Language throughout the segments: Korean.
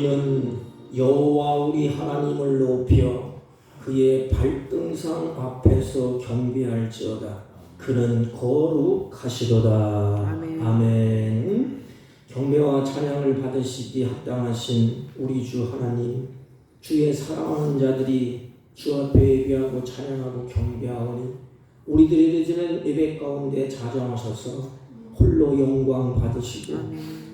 우리는 여호와 우리 하나님을 높여 그의 발등상 앞에서 경배할지어다. 그는 거룩하시도다. 아멘. 아멘. 경배와 찬양을 받으시기 합당하신 우리 주 하나님, 주의 사랑하는 자들이 주 앞에 예배하고 찬양하고 경배하오니 우리들이 드리는 예배 가운데 자정하셔서 홀로 영광 받으시고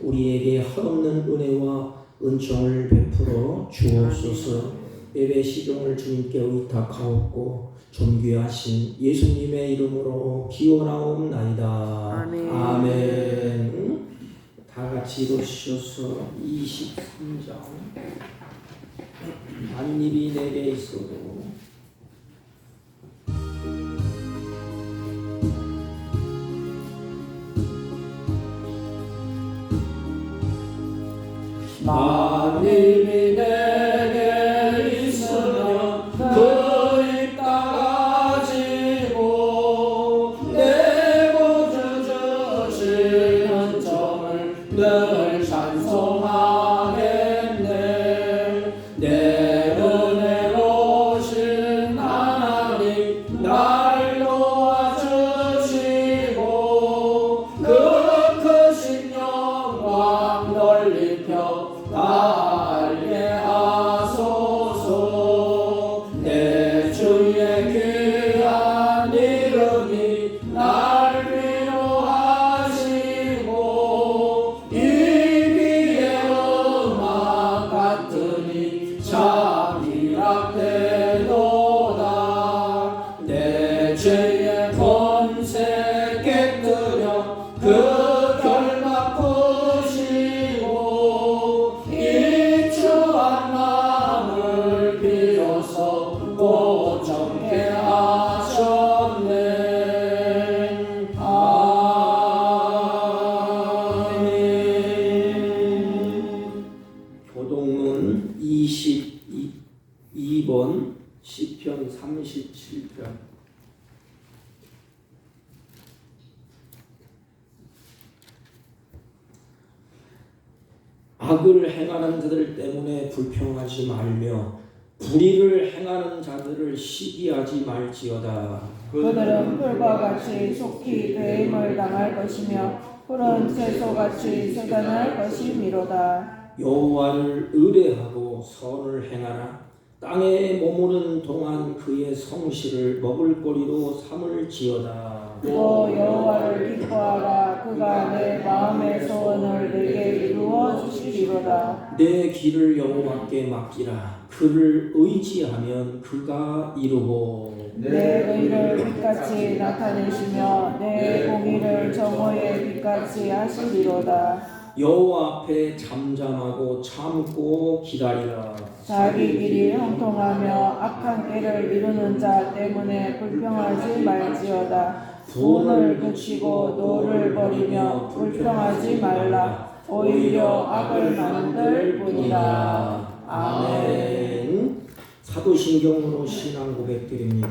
우리에게 한없는 은혜와 은총을 베풀어 주옵소서. 예배 시종을 주님께 의탁하옵고 존귀하신 예수님의 이름으로 기원하옵나이다. 아멘. 아멘. 다 같이 일어서셔서 23장. 만일이 내게 있어도 만일이 내게 있으면 그 입 닦아지고 내 구주 주시는 점을 늘 찬송하겠네. 내 은혜로우신 하나님 날 도와주시고 그 크신 영광 널리 펴 알게 하소서. 내 주의 귀한 이름이 날 위로하시고 이 비의 음악 같으니 참 희락되도다. 내 죄의 권세 깨뜨려 그 결막 푸시고 이 추한 마음을 비로소 고정케 하셨네. 아멘. 교동문 22번 시편 37편. 악을 행하는 자들 때문에 불평하지 말며 불의를 행하는 자들을 시기하지 말지어다. 그들은 풀과 같이 속히 배임을 당할 것이며 푸른 채소같이 쇠단할 것이미로다. 여호와를 의뢰하고 선을 행하라. 땅에 머무는 동안 그의 성실을 먹을거리로 삼을지어다. 또 여호와를 기뻐하라. 그가 내 마음의 소원을 내게 이루어 주시리로다. 내 길을 여호와께 맡기라. 그를 의지하면 그가 이루고 내 의를 빛같이 나타내시며 내 공의를 정오의 빛같이 하시리로다. 여호와 앞에 잠잠하고 참고 기다리라. 자기 길이 형통하며 악한 깨를 이루는 자 때문에 불평하지 말지어다. 분을 그치고 노를 버리며 불평하지 말라. 오히려 악을 만들 뿐이라. 아멘. 사도신경으로 신앙 고백드립니다.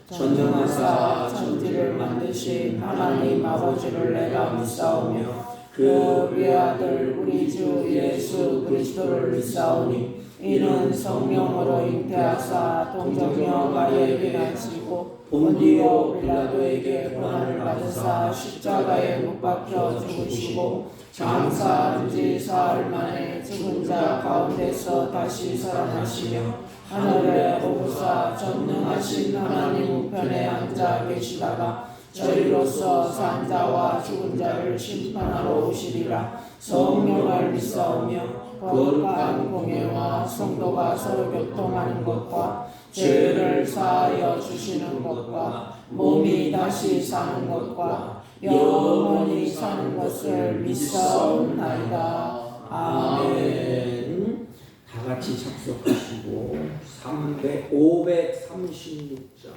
전능하사 천지를 만드신 하나님 아버지를 내가 믿사오며 그 외아들 우리 주 예수 그리스도를 믿사오니 이는 성령으로 잉태하사 동정녀 마리아에게 나시고 본디오 빌라도에게 고난을 받으사 십자가에 못 박혀 죽으시고 장사한 지 사흘 만에 죽은 자 가운데서 다시 살아나시며 하늘에 오르사 전능하신 하나님 우편에 앉아 계시다가 저희로서 산 자와 죽은 자를 심판하러 오시리라. 성령을 믿사오며 거룩한 공예와 성도가 서로 교통하는 것과 죄를 사하여 주시는 것과 몸이 다시 사는 것과 영원히 사는 것을 믿사옵나이다. 아멘. 다 같이 작석하시고 536장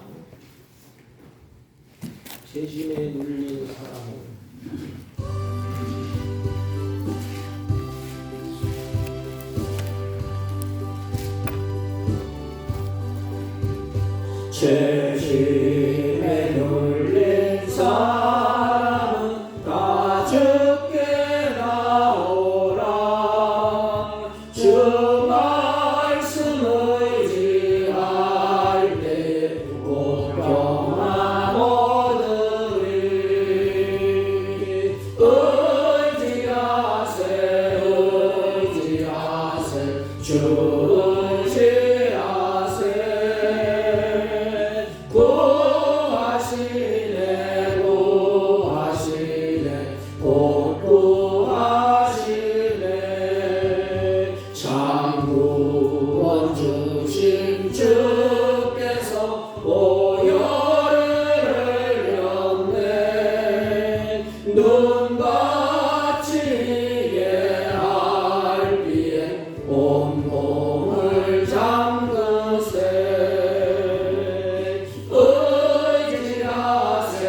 재심에 눌린 사람은 재심에 눌린 사람은 다 죽게 나오라. 주 주신 주께서 오열을 흘렸네. 눈같이 예알비에 온몸을 잠그세. 의지하세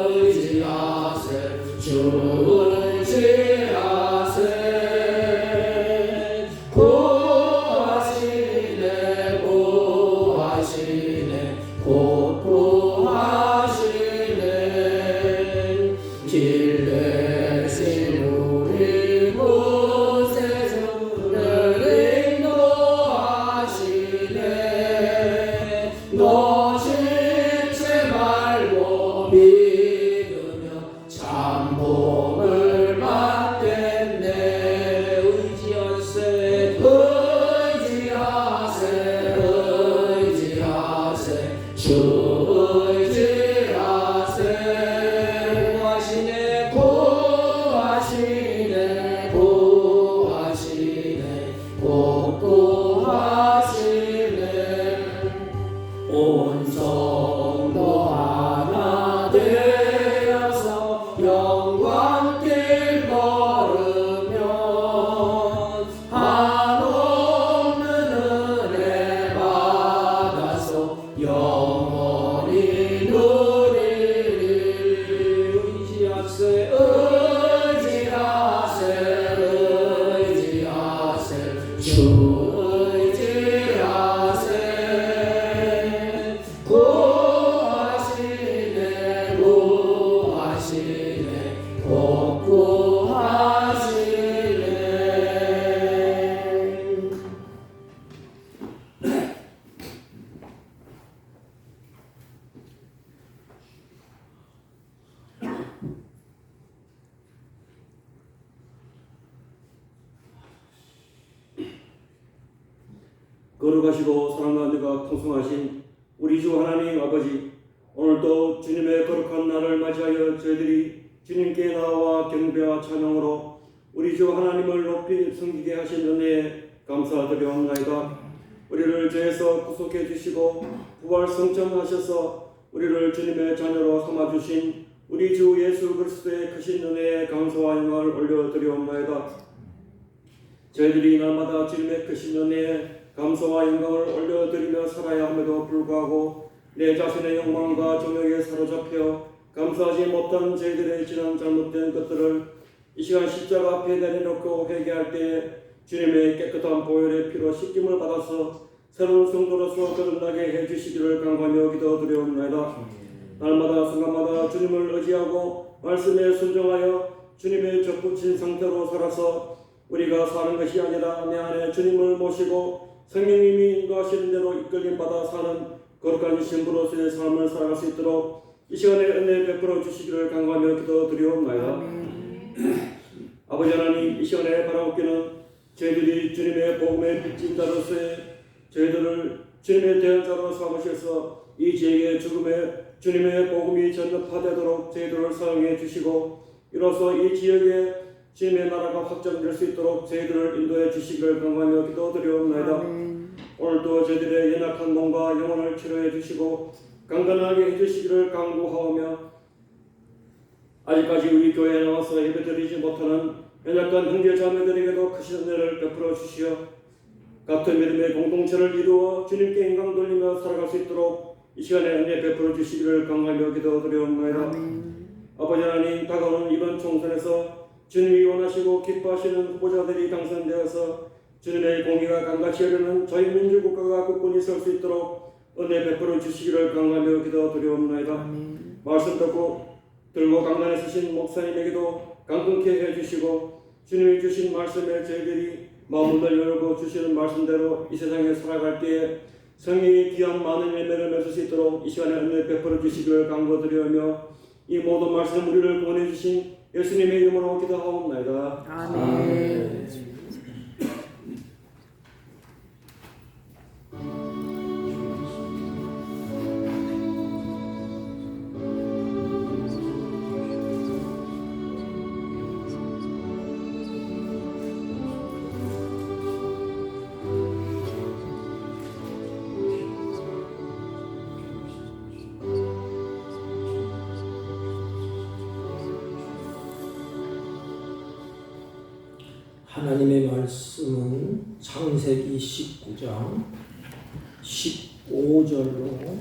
의지하세 주 의지하세. 구하시네 구하시네 곧 구하시네. 길 대신 우리 구세주를 인도하시네. 너 지체 말고 믿으며 참 복을 받겠네. 의지하세 의지하세 의지하세 주 의지하세. 구하시네 구하시네 구하시네 곧 구하시네. 온 성도 하나 되어서 영광길 걸으면 한없는 은혜 받아서 영원히 누리리. 의지하세 의지하세 의지하세 주 의지하세. 구하시네 구하시네 곧 구하시네. 거룩하시고 사랑과 은혜가 풍성하신 우리 주 하나님 아버지, 오늘도 주님의 거룩한 날을 맞이하여 저희들이 주님께 나와 경배와 찬양으로 우리 주 하나님을 높이 섬기게 하신 은혜에 감사드려옵나이다. 우리를 죄에서 구속해 주시고 부활 성천하셔서 우리를 주님의 자녀로 삼아주신 우리 주 예수 그리스도의 크신 은혜에 감사와 영광을 올려드려옵나이다. 저희들이 날마다 주님의 크신 은혜에 감사와 영광을 올려드리며 살아야 함에도 불구하고 내 자신의 욕망과 정욕에 사로잡혀 감사하지 못한 저희들의 지난 잘못된 것들을 이 시간 십자가 앞에 내려놓고 회개할 때에 주님의 깨끗한 보혈의 피로 씻김을 받아서 새로운 성도로서 거듭나게 해주시기를 간구하며 기도드려옵나이다. 날마다 순간마다 주님을 의지하고 말씀에 순종하여 주님의 접붙인 상태로 살아서 우리가 사는 것이 아니라 내 안에 주님을 모시고 성령님이 인도하시는 대로 이끌림 받아 사는 거룩한 신부로서의 삶을 살아갈 수 있도록 이 시간에 은혜 베풀어 주시기를 간구하며 기도드리옵나이다. 아버지 하나님, 이 시간에 바라옵기는 저희들이 주님의 복음의 빚진 자로서의 저희들을 주님의 대언자로 삼으셔서 이 지역의 죽음에 주님의 복음이 전파되도록 저희들을 사용해 주시고 이로써 이 지역에 주님의 나라가 확장될 수 있도록 저희들을 인도해 주시기를 간구하며 기도드리옵나이다. 오늘도 저희들의 연약한 몸과 영혼을 치료해 주시고 강건하게 해주시기를 간구하오며 아직까지 우리 교회에 나와서 예배드리지 못하는 연약한 형제 자매들에게도 크신 은혜를 베풀어 주시어 같은 믿음의 공동체를 이루어 주님께 영광 돌리며 살아갈 수 있도록 이 시간에 은혜 베풀어 주시기를 간구하며 기도드리옵나이다. 아버지 하나님, 다가오는 이번 총선에서 주님이 원하시고 기뻐하시는 후보자들이 당선되어서 주님의 공의가 강같이 이루는 저희 민주국가가 굳건히 설 수 있도록 은혜 베풀어 주시기를 간구하며 기도드리옵나이다. 말씀 듣고 들고 강단에 서신 목사님에게도 강건케 해주시고 주님이 주신 말씀에 저희들이 마음을 열고 주시는 말씀대로 이 세상에 살아갈 때에 성령의 귀한 많은 열매를 맺을 수 있도록 이 시간에 은혜 베풀어 주시기를 간구드리오며 이 모든 말씀 우리를 구원해 주신 예수님의 이름으로 기도하옵나이다. 아멘. 하나님의 말씀은 창세기 19장 15절로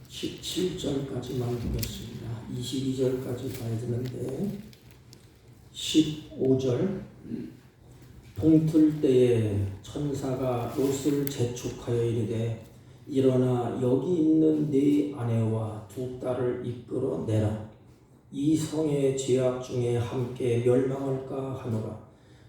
17절까지만 보겠습니다. 22절까지 봐야 되는데 15절 동틀 때에 천사가 롯을 재촉하여 이르되 일어나 여기 있는 네 아내와 두 딸을 이끌어 내라. 이 성의 죄악 중에 함께 멸망할까 하노라.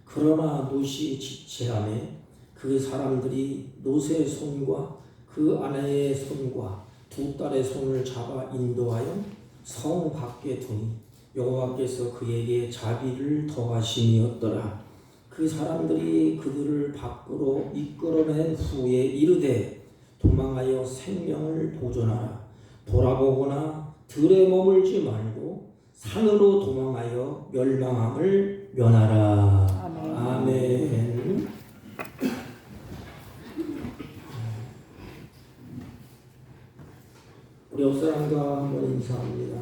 그러나 롯이 지체하매 그 사람들이 롯의 손과 그 아내의 손과 두 딸의 손을 잡아 인도하여 성 밖에 두니 여호와께서 그에게 자비를 더하심이었더라. 그 사람들이 그들을 밖으로 이끌어낸 후에 이르되 도망하여 생명을 보존하라. 돌아보거나 들에 머물지 말고 산으로 도망하여 멸망함을 면하라. 아멘. 아멘. 우리 옆사람과 한번 인사합니다.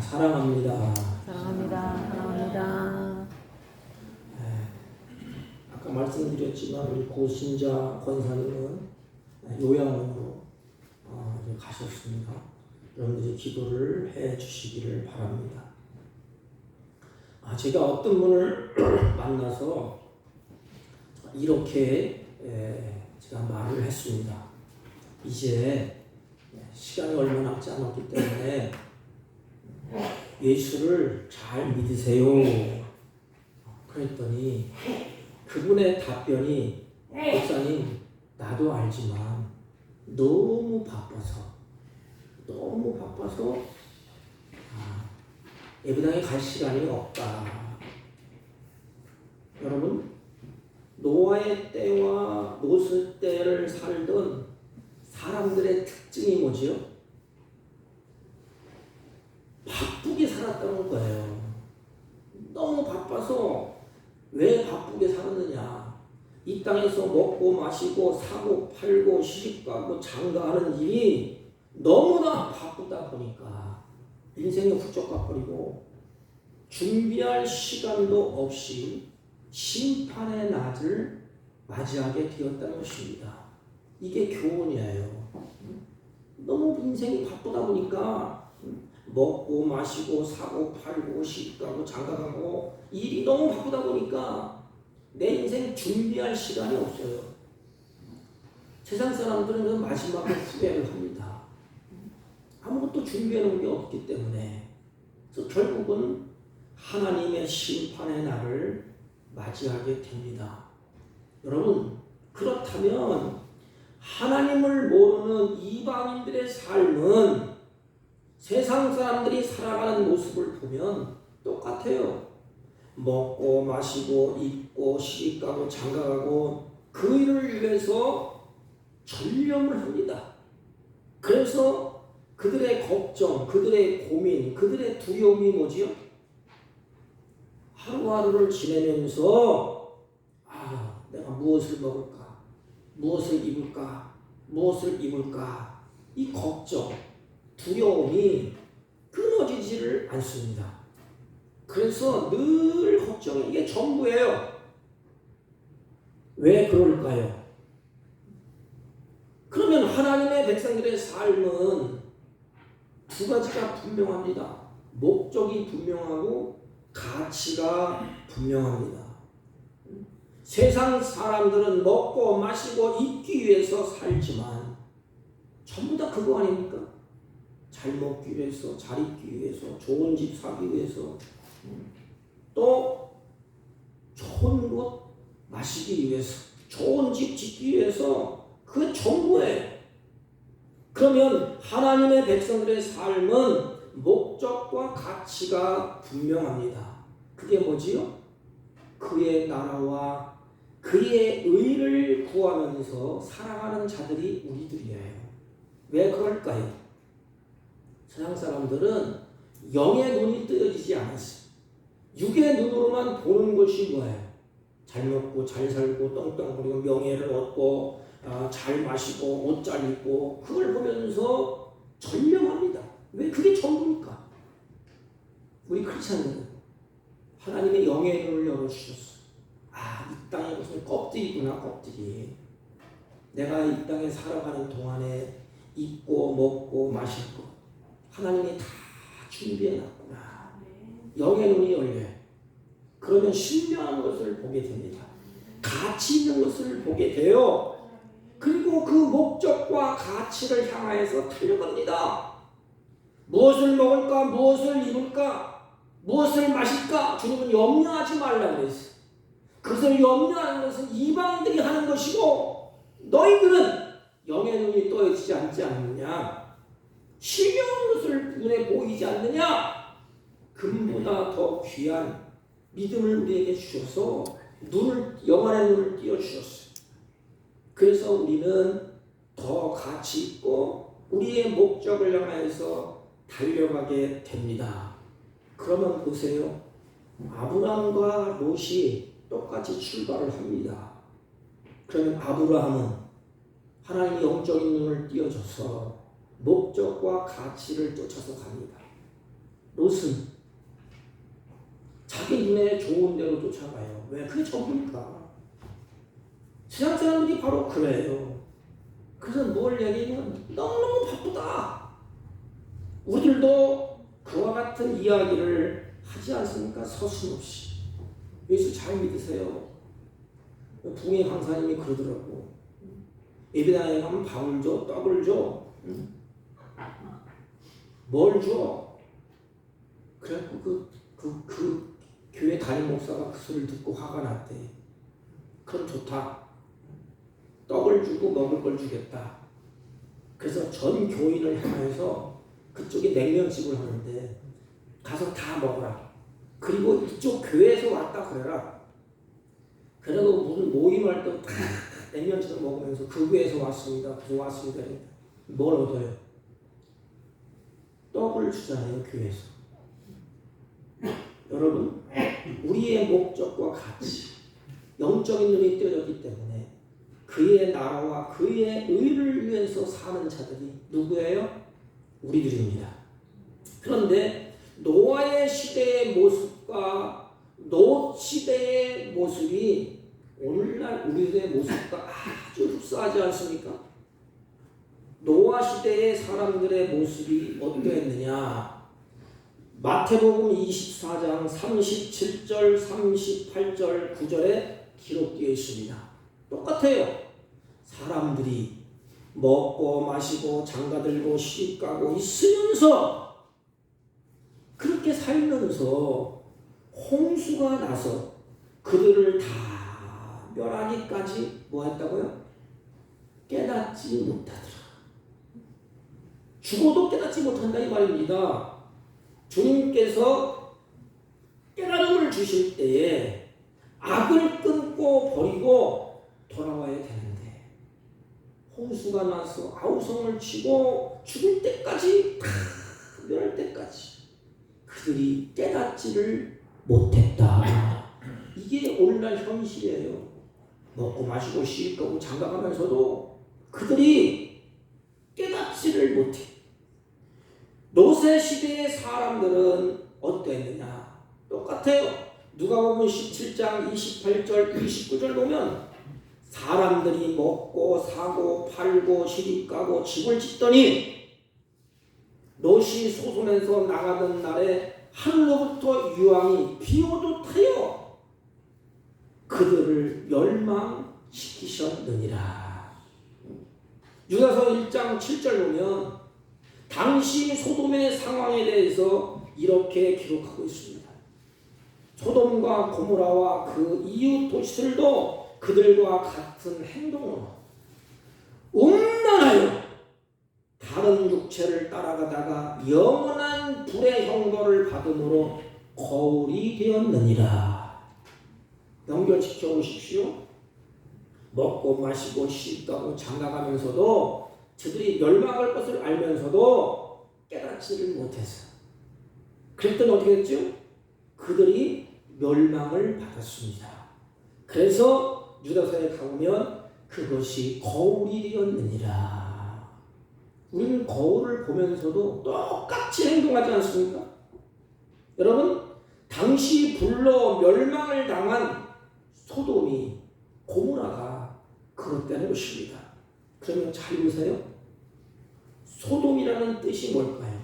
사랑합니다. 사랑합니다. 사랑합니다. 아까 말씀드렸지만 우리 고신자 권사님은 요양원으로 이제 가셨습니다. 여러분들이 기도를 해 주시기를 바랍니다. 제가 어떤 분을 만나서 이렇게 제가 말을 했습니다. 이제 시간이 얼마 남지 않았기 때문에 예수를 잘 믿으세요. 그랬더니 그분의 답변이 목사님 나도 알지만 너무 바빠서 예배당에 갈 시간이 없다. 여러분 노아의 때와 롯의 때를 살던 사람들의 특징이 뭐지요? 바쁘게 살았다는 거예요. 너무 바빠서 왜 바쁘게 살았느냐? 이 땅에서 먹고 마시고 사고 팔고 시집가고 장가하는 일이 너무나 바쁘다 보니까 인생이 훌쩍 가버리고 준비할 시간도 없이 심판의 낮을 맞이하게 되었다는 것입니다. 이게 교훈이에요. 너무 인생이 바쁘다 보니까 먹고 마시고 사고 팔고 시집가고 장가가고 일이 너무 바쁘다 보니까 내 인생 준비할 시간이 없어요. 세상 사람들은 그 마지막에 후회를 합니다. 아무것도 준비해 놓은 게 없기 때문에. 그래서 결국은 하나님의 심판의 날을 맞이하게 됩니다. 여러분 그렇다면 하나님을 모르는 이방인들의 삶은 세상 사람들이 살아가는 모습을 보면 똑같아요. 먹고 마시고 입고 시집가고 장가가고 그 일을 위해서 전념을 합니다. 그래서 그들의 걱정, 그들의 고민, 그들의 두려움이 뭐지요? 하루하루를 지내면서 내가 무엇을 먹을까? 무엇을 입을까? 무엇을 입을까? 이 걱정, 두려움이 끊어지지를 않습니다. 그래서 늘 걱정이 이게 전부예요. 왜 그럴까요? 그러면 하나님의 백성들의 삶은 두 가지가 분명합니다. 목적이 분명하고 가치가 분명합니다. 세상 사람들은 먹고 마시고 입기 위해서 살지만 전부 다 그거 아닙니까? 잘 먹기 위해서, 잘 입기 위해서, 좋은 집 사기 위해서, 또 좋은 곳 마시기 위해서, 좋은 집 짓기 위해서 그 전부예요. 그러면 하나님의 백성들의 삶은 목적과 가치가 분명합니다. 그게 뭐지요? 그의 나라와 그의 의를 구하면서 살아가는 자들이 우리들이에요. 왜 그럴까요? 세상 사람들은 영의 눈이 뜨여지지 않았어요. 육의 눈으로만 보는 것이 뭐예요? 잘 먹고 잘 살고 떵떵거리고 명예를 얻고 잘 마시고 옷 잘 입고 그걸 보면서 전념합니다. 왜 그게 전부니까. 우리 크리스천들은 하나님의 영의 눈을 열어주셨어. 이 땅에 무슨 껍질이구나, 껍질이. 내가 이 땅에 살아가는 동안에 입고 먹고 마실 것 하나님이 다 준비해놨구나. 영의 눈이 열려요. 그러면 신령한 것을 보게 됩니다. 가치 있는 것을 보게 돼요. 그리고 그 목적과 가치를 향하여서 달려갑니다. 무엇을 먹을까? 무엇을 입을까? 무엇을 마실까? 주님은 염려하지 말라고 했어요. 그것을 염려하는 것은 이방인들이 하는 것이고 너희들은 영의 눈이 떠있지 않지 않느냐? 신령한 것을 눈에 보이지 않느냐? 금보다 더 귀한 믿음을 우리에게 주셔서 영안의 눈을 띄워주셨어요. 그래서 우리는 더 가치 있고 우리의 목적을 향하여서 달려가게 됩니다. 그러면 보세요. 아브라함과 롯이 똑같이 출발을 합니다. 그러면 아브라함은 하나님의 영적인 눈을 띄워줘서 목적과 가치를 쫓아서 갑니다. 롯은 자기 눈에 좋은 대로 쫓아가요. 왜? 그게 전부니까. 세상 사람들이 바로 그래요. 그래서 뭘 얘기하면 너무너무 바쁘다. 우리들도 그와 같은 이야기를 하지 않습니까? 서슴없이. 예수 잘 믿으세요. 붕의 강사님이 그러더라고. 예배당에 가면 밥을 줘, 떡을 줘. 뭘 줘? 그래갖고 그 교회 담임 목사가 그 소리를 듣고 화가 났대. 그럼 좋다. 떡을 주고 먹을 걸 주겠다. 그래서 전 교인을 향해서 그쪽에 냉면집을 하는데 가서 다 먹어라. 그리고 이쪽 교회에서 왔다 그래라. 그래도 무슨 모임할 때 다 냉면집을 먹으면서 그 교회에서 왔습니다. 그래서 왔습니다. 뭘 얻어요? 떡을 주잖아요. 교회에서. 여러분, 우리의 목적과 가치, 영적인 눈이 띄어졌기 때문에 그의 나라와 그의 의를 위해서 사는 자들이 누구예요? 우리들입니다. 그런데 노아의 시대의 모습과 롯 시대의 모습이 오늘날 우리들의 모습과 아주 흡사하지 않습니까? 노아 시대의 사람들의 모습이 어떠했느냐? 마태복음 24장 37절, 38절, 9절에 기록되어 있습니다. 똑같아요. 사람들이 먹고 마시고 장가들고 시집가고 있으면서 그렇게 살면서 홍수가 나서 그들을 다 멸하기까지 뭐 했다고요? 깨닫지 못하더라. 죽어도 깨닫지 못한다 이 말입니다. 주님께서 깨달음을 주실 때에 악을 끊고 버리고 돌아와야 되는데 홍수가 나서 아우성을 치고 죽을 때까지 다 멸할 때까지 그들이 깨닫지를 못했다. 이게 오늘날 현실이에요. 먹고 마시고 시집가고 장가가면서도 그들이 깨닫지를 못해. 롯의 시대의 사람들은 어땠느냐? 똑같아요. 누가복음 17장 28절 29절 보면 사람들이 먹고 사고 팔고 시집가고 집을 짓더니 롯이 솟으면서 나가던 날에 하늘로부터 유황이 비오도 타요 그들을 멸망시키셨느니라. 유다서 1장 7절 보면 당시 소돔의 상황에 대해서 이렇게 기록하고 있습니다. 소돔과 고모라와 그 이웃 도시들도 그들과 같은 행동으로 음란하여 다른 육체를 따라가다가 영원한 불의 형벌을 받음으로 거울이 되었느니라. 연결시켜 보십시오. 먹고 마시고 시집가고 장가가면서도 저들이 멸망할 것을 알면서도 깨닫지를 못했어. 그랬더니 어떻게 됐죠? 그들이 멸망을 받았습니다. 그래서 유다서에 가보면 그것이 거울이 되었느니라. 우리는 거울을 보면서도 똑같이 행동하지 않습니까? 여러분, 당시 불로 멸망을 당한 소돔이 고모라가 그렇다는 것입니다. 그러면 잘 보세요. 소돔이라는 뜻이 뭘까요?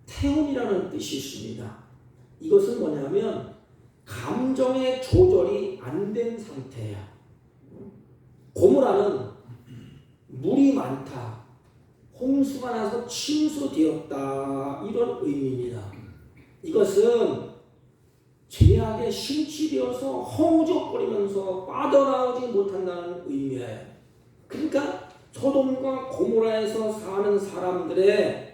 태움이라는 뜻이 있습니다. 이것은 뭐냐면 감정의 조절이 안 된 상태야. 고모라는 물이 많다, 홍수가 나서 침수되었다, 이런 의미입니다. 이것은 죄악에 심취되어서 허우적거리면서 빠져나오지 못한다는 의미예요. 그러니까 소돔과 고모라에서 사는 사람들의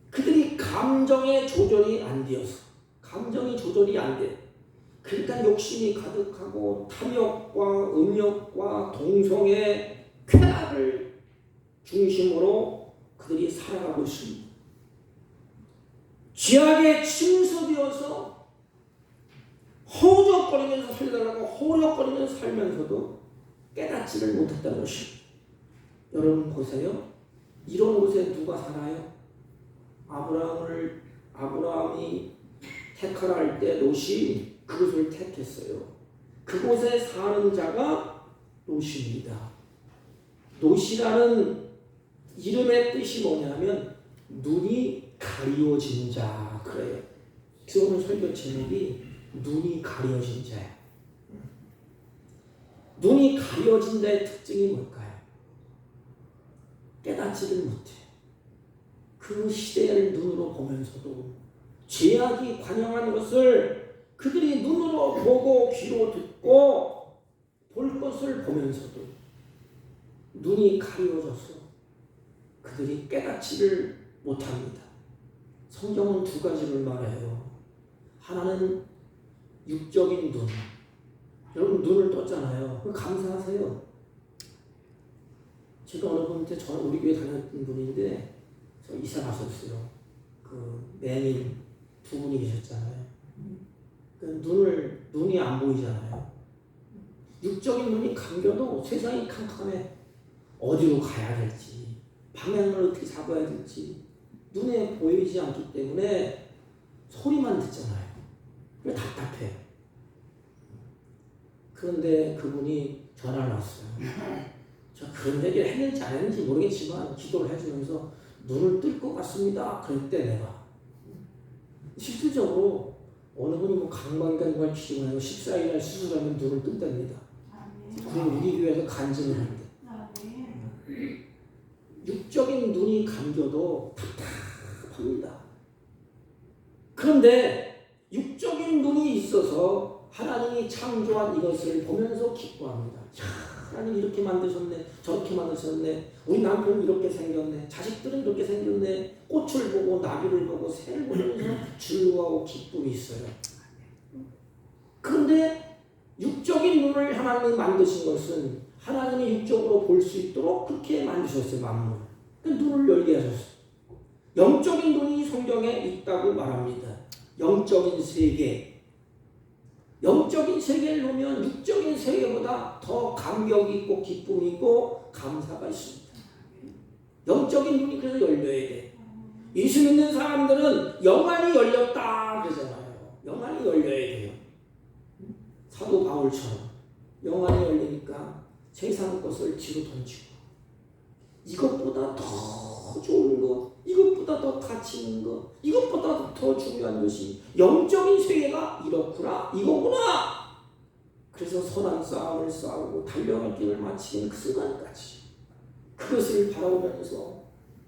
그들이 감정의 조절이 안 되어서, 감정이 조절이 안 돼. 그러니까 욕심이 가득하고 탐욕과 음욕과 동성의 쾌락을 중심으로 그들이 살아가고 있습니다. 죄악에 침수되어서 허우적거리면서 살려달라고 허우적거리면서 살면서도 깨닫지를 못했다는 것입니다. 여러분 보세요. 이런 곳에 누가 살아요? 아브라함이 택하라 할 때 롯이 그곳을 택했어요. 그곳에 사는 자가 롯입니다. 롯이라는 이름의 뜻이 뭐냐면 눈이 가리워진 자, 그래요. 그래서 오늘 설교 제목이 눈이 가려진 자예요. 눈이 가려진 자의 특징이 뭘까요? 깨닫지를 못해. 그 시대를 눈으로 보면서도 죄악이 관영한 것을 그들이 눈으로 보고 귀로 듣고 볼 것을 보면서도 눈이 가려져서 그들이 깨닫지를 못합니다. 성경은 두 가지를 말해요. 하나는 육적인 눈. 여러분 눈을 떴잖아요. 감사하세요. 제가 어느 분한테 우리 교회 다녔던 분인데 저 이사 갔었어요. 그 맹인 두 분이 계셨잖아요. 눈이 안 보이잖아요. 육적인 눈이 감겨도 세상이 캄캄해. 어디로 가야 될지, 방향을 어떻게 잡아야 될지 눈에 보이지 않기 때문에 소리만 듣잖아요. 그래서 답답해요. 그런데 그분이 전화를 왔어요. 저 그런 얘기를 했는지 안 했는지 모르겠지만 기도를 해주면서 눈을 뜰 것 같습니다. 그랬대 내가. 실질적으로 어느 분이 뭐 강박관관 기증을 하고 14일날 수술하면 눈을 뜬답니다. 그럼 우리 교회에서 간증을 한대. 육적인 눈이 감겨도 답답합니다. 그런데 육적인 눈이 있어서 하나님이 창조한 이것을 보면서 기뻐합니다. 하나님 이렇게 만드셨네, 저렇게 만드셨네, 우리 남편은 이렇게 생겼네, 자식들은 이렇게 생겼네, 꽃을 보고 나비를 보고 새를 보면서 즐거워하고 기쁨이 있어요. 그런데 육적인 눈을 하나님이 만드신 것은 하나님이 육적으로 볼 수 있도록 그렇게 만드셨어요. 만물. 눈을 열게 하셨어요. 영적인 눈이 성경에 있다고 말합니다. 영적인 세계. 영적인 세계를 보면 육적인 세계보다 더 감격이 있고 기쁨이 있고 감사가 있습니다. 영적인 눈이 그래서 열려야 돼. 예수 믿는 사람들은 영안이 열렸다 그러잖아요. 영안이 열려야 돼요. 사도 바울처럼 영안이 열리니까 세상 것을 뒤로 던지고 이것보다 더 좋은 것, 이것보다 더 가치 있는 것, 이것보다 더 중요한 것이 영적인 세계가 이렇구나, 이거구나. 그래서 선한 싸움을 싸우고 달려갈 길을 마치는 그 순간까지 그것을 바라보면서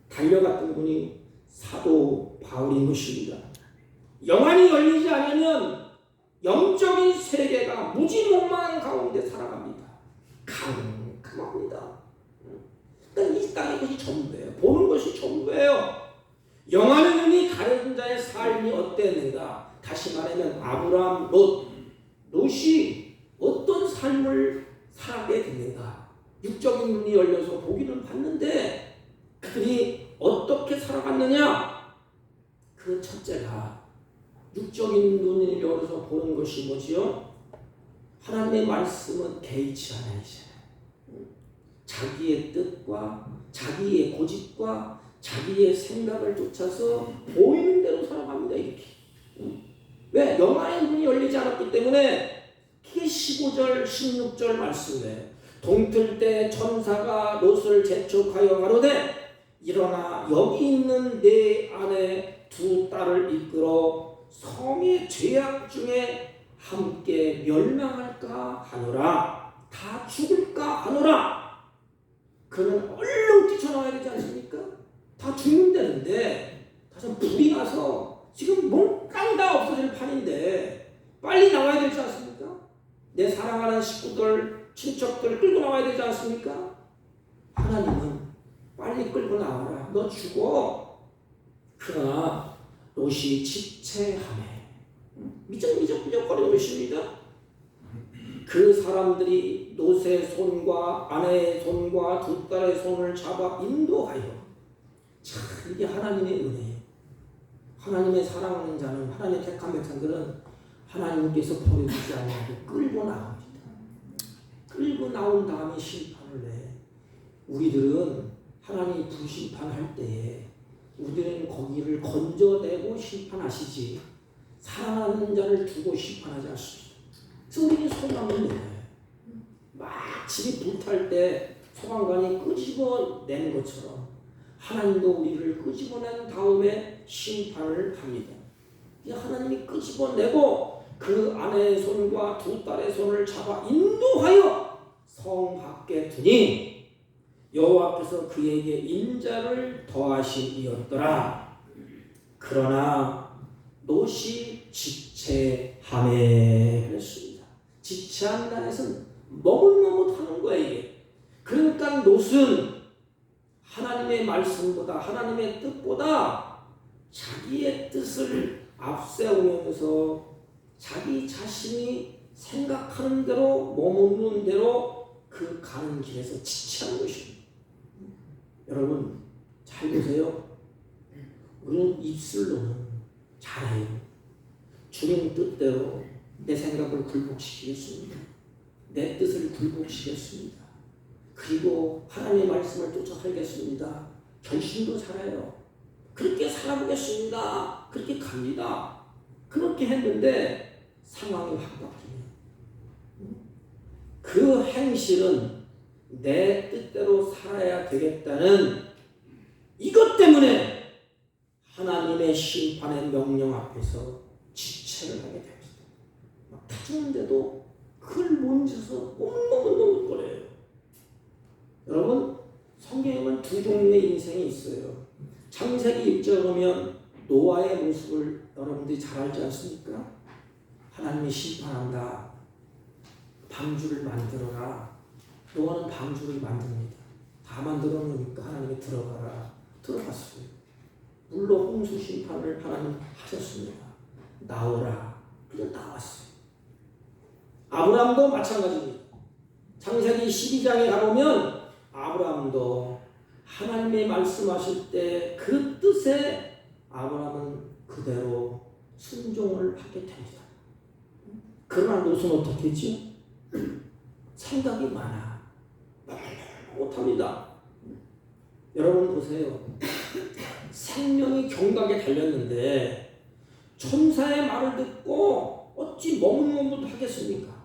달려갔던 분이 사도 바울인 것입니다. 영안이 열리지 않으면 영적인 세계가 무지몽망한 가운데 살아갑니다. 캄캄합니다. 그러니까 이 땅의 것이 전부예요. 보는 것이 전부예요. 영안의 눈이 가려진 자의 삶이 어땠는가? 다시 말하면 아브라함, 롯이 어떤 삶을 살게 됐는가? 육적인 눈이 열려서 보기는 봤는데 그들이 어떻게 살아갔느냐? 그 첫째가 육적인 눈을 열어서 보는 것이 뭐지요? 하나님의 말씀은 개의치 않아요. 자기의 뜻과 자기의 고집과 자기의 생각을 쫓아서 보이는 대로 살아갑니다. 이렇게. 왜? 영안의 눈이 열리지 않았기 때문에 그게 15절 16절 말씀이에요. 동틀 때 천사가 롯을 재촉하여 가로되 일어나 여기 있는 내 아내 두 딸을 이끌어 성의 죄악 중에 함께 멸망할까 하노라. 다 죽을까 하노라. 그는 얼른 뛰쳐나와야 되지 않습니까? 다 죽는다는데 다시 불이 나서 지금 몽땅 다 없어질 판인데 빨리 나와야 되지 않습니까? 내 사랑하는 식구들, 친척들 끌고 나와야 되지 않습니까? 하나님은 빨리 끌고 나와라. 너 죽어. 그러나 롯이 지체하네. 미적거리고 있습니다. 그 사람들이 롯의 손과 아내의 손과 두 딸의 손을 잡아 인도하여. 참 이게 하나님의 은혜예요. 하나님의 사랑하는 자는, 하나님의 택한 백성들은 하나님께서 버려두지 않고 끌고 나옵니다. 끌고 나온 다음에 심판을 내. 우리들은 하나님이 불심판할 때에 우리는 거기를 건져내고 심판하시지 사랑하는 자를 두고 심판하지 않습니다. 그래서 우리는 소망을 내요. 막 집이 불탈 때 소방관이 끄집어낸 것처럼 하나님도 우리를 끄집어낸 다음에 심판을 합니다. 하나님이 끄집어내고 그 아내의 손과 두 딸의 손을 잡아 인도하여 성 밖에 두니 여호와께서 그에게 인자를 더하심이었더라. 그러나 롯이 지체하매 그랬습니다. 지체한다는 것은 머뭇머뭇하는 거예요. 이게. 그러니까 롯은 하나님의 말씀보다 하나님의 뜻보다 자기의 뜻을 앞세우면서 자기 자신이 생각하는 대로 머무는 대로 그 가는 길에서 지체한 것입니다. 여러분 잘 보세요. 우리는 입술로는 잘해요. 주님 뜻대로 내 생각을 굴복시키겠습니다. 내 뜻을 굴복시키겠습니다. 그리고 하나님의 말씀을 쫓아 살겠습니다. 결심도 잘해요. 그렇게 살아보겠습니다. 그렇게 갑니다. 그렇게 했는데 상황이 확 바뀌네요. 그 행실은 내 뜻대로 살아야 되겠다는 이것 때문에 하나님의 심판의 명령 앞에서 지체를 하게 됩니다. 막 타주는데도 그걸 못 잊어서 머뭇거려요. 여러분 성경에는 두 종류의 인생이 있어요. 창세기 1절 보면 노아의 모습을 여러분들이 잘 알지 않습니까? 하나님이 심판한다. 방주를 만들어라. 노아는 방주를 만듭니다. 다 만들어 놓으니까 하나님이 들어가라. 들어갔어요. 물로 홍수 심판을 하나님 하셨습니다. 나오라. 그냥 나왔어요. 아브라함도 마찬가지입니다. 창세기 12장에 가보면 아브라함도 하나님의 말씀하실 때 그 뜻에 아브라함은 그대로 순종을 하게 됩니다. 그러나 롯은 어떻게 했지? 생각이 많아. 못합니다. 여러분 보세요. 생명이 경각에 달렸는데 천사의 말을 듣고 어찌 머뭇머뭇하겠습니까?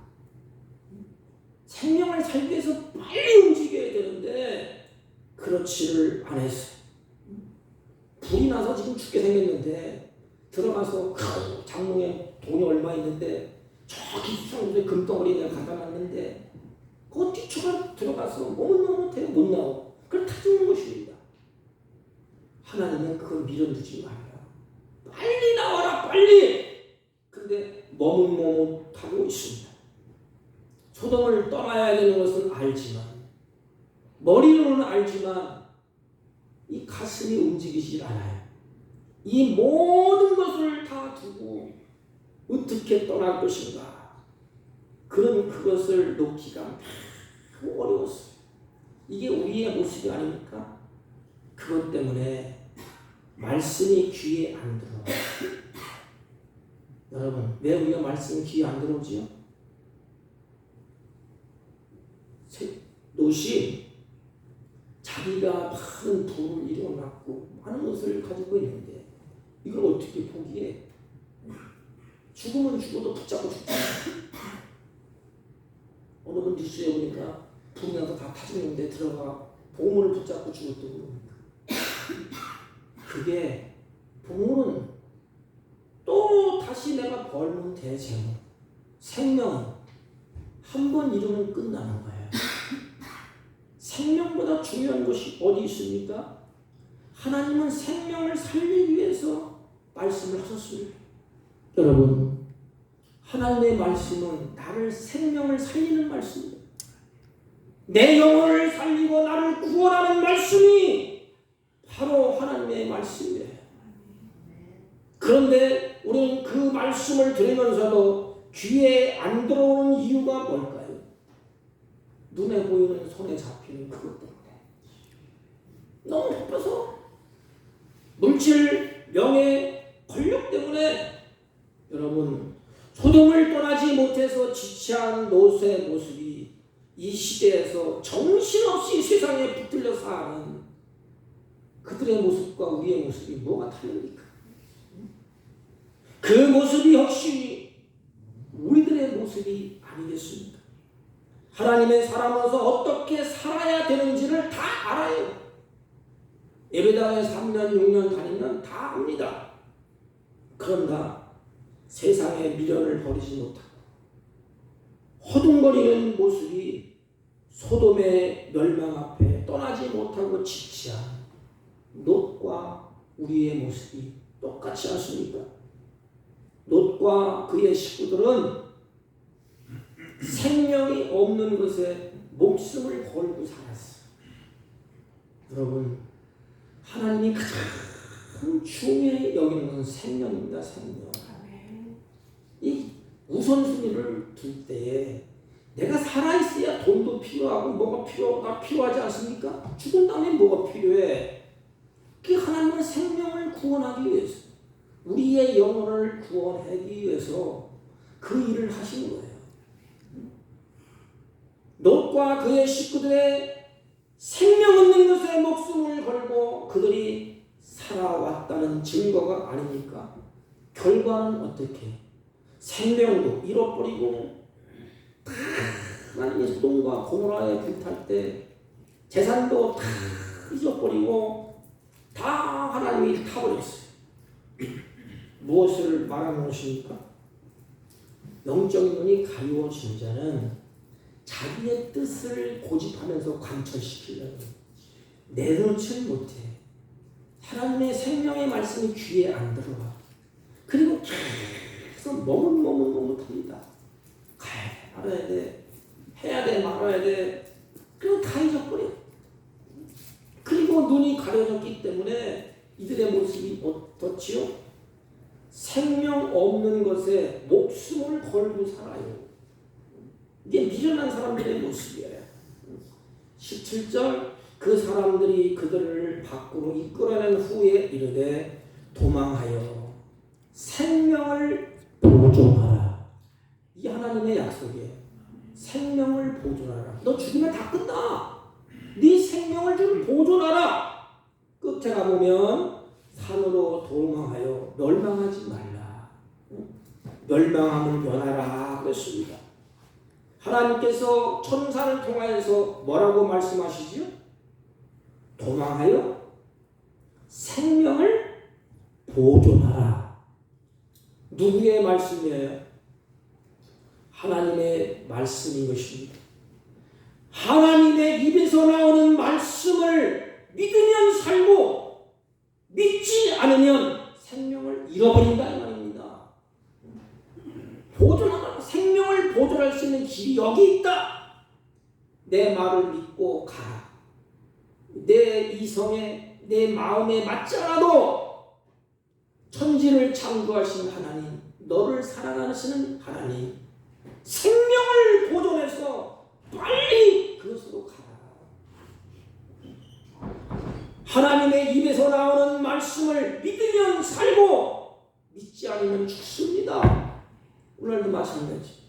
생명을 살기 위해서 빨리 움직여야 되는데 그렇지를 않았어요. 불이 나서 지금 죽게 생겼는데 들어가서 장롱에 돈이 얼마 있는데 저기 수상구에 금덩어리 내가 갖다 놨는데 그거 뛰쳐가 들어가서 머뭇머뭇해요. 못 나오고 그걸 타주는 것입니다. 하나님은 그걸 밀어두지 말아요. 빨리 나와라 빨리. 근데 머뭇머뭇하고 있습니다. 소돔을 떠나야 되는 것은 알지만 머리로는 알지만 이 가슴이 움직이질 않아요. 이 모든 것을 다 두고 어떻게 떠날 것인가. 그런 그것을 놓기가 매우 어려웠어요. 이게 우리의 모습이 아닙니까? 그것 때문에 말씀이 귀에 안 들어와요. 여러분 왜 우리가 말씀이 귀에 안 들어오지요? 롯이 자기가 많은 부를 이뤄놨고 많은 것을 가지고 있는데 이걸 어떻게 포기해? 죽으면 죽어도 붙잡고 죽잖아. 어느 분 뉴스에 보니까 부인하고 다 타죽는데 들어가 보물을 붙잡고 죽었다고 그럽니다. 그게 보물은 또 다시 내가 벌면 대재물, 생명은 한 번 잃으면 끝나는 거예요. 생명보다 중요한 것이 어디 있습니까? 하나님은 생명을 살리기 위해서 말씀을 하셨습니다. 여러분, 하나님의 말씀은 나를 생명을 살리는 말씀입니다. 내 영혼을 살리고 나를 구원하는 말씀이 바로 하나님의 말씀이에요. 그런데 우리는 그 말씀을 들으면서도 귀에 안 들어오는 이유가 뭘까요? 눈에 보이는 손에 잡히는 그것 때문에. 너무 바빠서 물질, 명예, 권력 때문에 여러분 소돔을 떠나지 못해서 지체한 롯의 모습이 이 시대에서 정신없이 세상에 붙들려 사는 그들의 모습과 우리의 모습이 뭐가 다릅니까? 그 모습이 혹시 우리들의 모습이 아니겠습니까? 하나님의 사람으로서 어떻게 살아야 되는지를 다 알아요. 예배당에 3년, 6년 다니면 다 압니다. 그런가 세상의 미련을 버리지 못하고 허둥거리는 모습이 소돔의 멸망 앞에 떠나지 못하고 지체한 롯과 우리의 모습이 똑같지 않습니까? 롯과 그의 식구들은 생명이 없는 것에 목숨을 걸고 살았어요. 여러분, 하나님이 가장 중요히 여기는 것은 생명입니다. 생명. 이 우선순위를 둘 때에 내가 살아있어야 돈도 필요하고 뭐가 필요하지 않습니까? 죽은 다음에 뭐가 필요해? 그 하나님은 생명을 구원하기 위해서, 우리의 영혼을 구원하기 위해서 그 일을 하신 거예요. 롯과 그의 식구들의 생명 없는 것에 목숨을 걸고 그들이 살아왔다는 증거가 아닙니까? 결과는 어떻게? 생명도 잃어버리고 하나님의 소돔과 고모라에 불탈 때 재산도 다 잊어버리고 다 하나님이 타버렸어요. 무엇을 말하는 것입니까? 영적인 눈이 가리워진 자는 자기의 뜻을 고집하면서 관철시키려고 내놓지 못해. 하나님의 생명의 말씀이 귀에 안 들어와. 그리고 계속 머뭇합니다. 가야 돼, 말아야 돼, 해야 돼, 말아야 돼. 그리고 다 잊어버려. 그리고 눈이 가려졌기 때문에 이들의 모습이 어떻지요? 생명 없는 것에 목숨을 걸고 살아요. 이게 미련한 사람들의 모습이에요. 17절 그 사람들이 그들을 밖으로 이끌어낸 후에 이르되 도망하여 생명을 보존하라. 이 하나님의 약속이에요. 생명을 보존하라. 너 죽으면 다 끝나. 네 생명을 좀 보존하라. 끝에 가보면 산으로 도망하여 멸망하지 말라. 멸망함을 면하라 그랬습니다. 하나님께서 천사를 통하여서 뭐라고 말씀하시지요? 도망하여 생명을 보존하라. 누구의 말씀이에요? 하나님의 말씀인 것입니다. 하나님의 입에서 나오는 말씀을 믿으면 살고 믿지 않으면 생명을 잃어버린다 이 말입니다. 보존하라. 생명을 보존할 수 있는 길이 여기 있다. 내 말을 믿고 가라. 내 이성에 내 마음에 맞지 않아도 천지를 창조하신 하나님, 너를 사랑하시는 하나님, 생명을 보존해서 빨리 그것으로 가라. 하나님의 입에서 나오는 말씀을 믿으면 살고 믿지 않으면 죽습니다. 오늘도 마찬가지.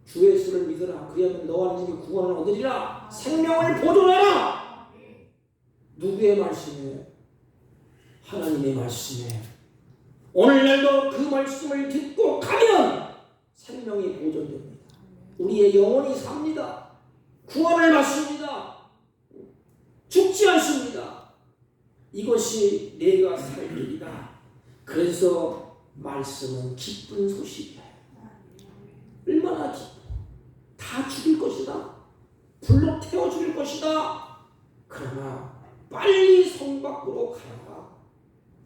주 예수를 믿으라. 그리하면 너와 네 집이 구원을 얻으리라. 생명을 보존하라. 누구의 말씀이에요? 하나님의 말씀이에요. 오늘날도 그 말씀을 듣고 가면 생명이 보존됩니다. 우리의 영혼이 삽니다. 구원을 받습니다. 죽지 않습니다. 이것이 내가 살 길이다. 그래서 말씀은 기쁜 소식이에요. 얼마나 기뻐. 다 죽일 것이다. 불로 태워 죽일 것이다. 그러나 빨리 성 밖으로 가라.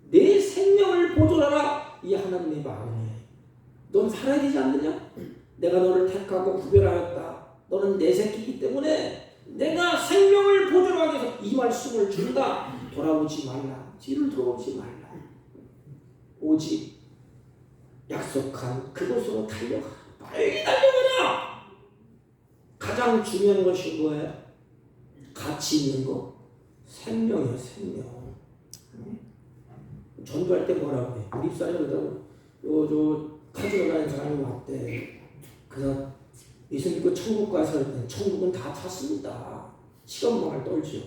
내 생명을 보존하라. 이 하나님의 마음이에요. 넌 살아야 되지 않느냐? 내가 너를 택하고 구별하였다. 너는 내 새끼이기 때문에 내가 생명을 보존하기 위해서 이 말씀을 준다. 돌아오지 말라. 뒤를 돌아오지 말라. 오직 약속한 그곳으로 달려가. 빨리 달려가라. 가장 중요한 것이 뭐예요? 가치 있는 거. 생명이에요. 생명. 전도할 때 뭐라고 해? 우리 입사하려고 저 카지노 가는 사람이 왔대. 그래서 예수 믿고 천국 가서 천국은 다 탔습니다. 시간망을 떨죠.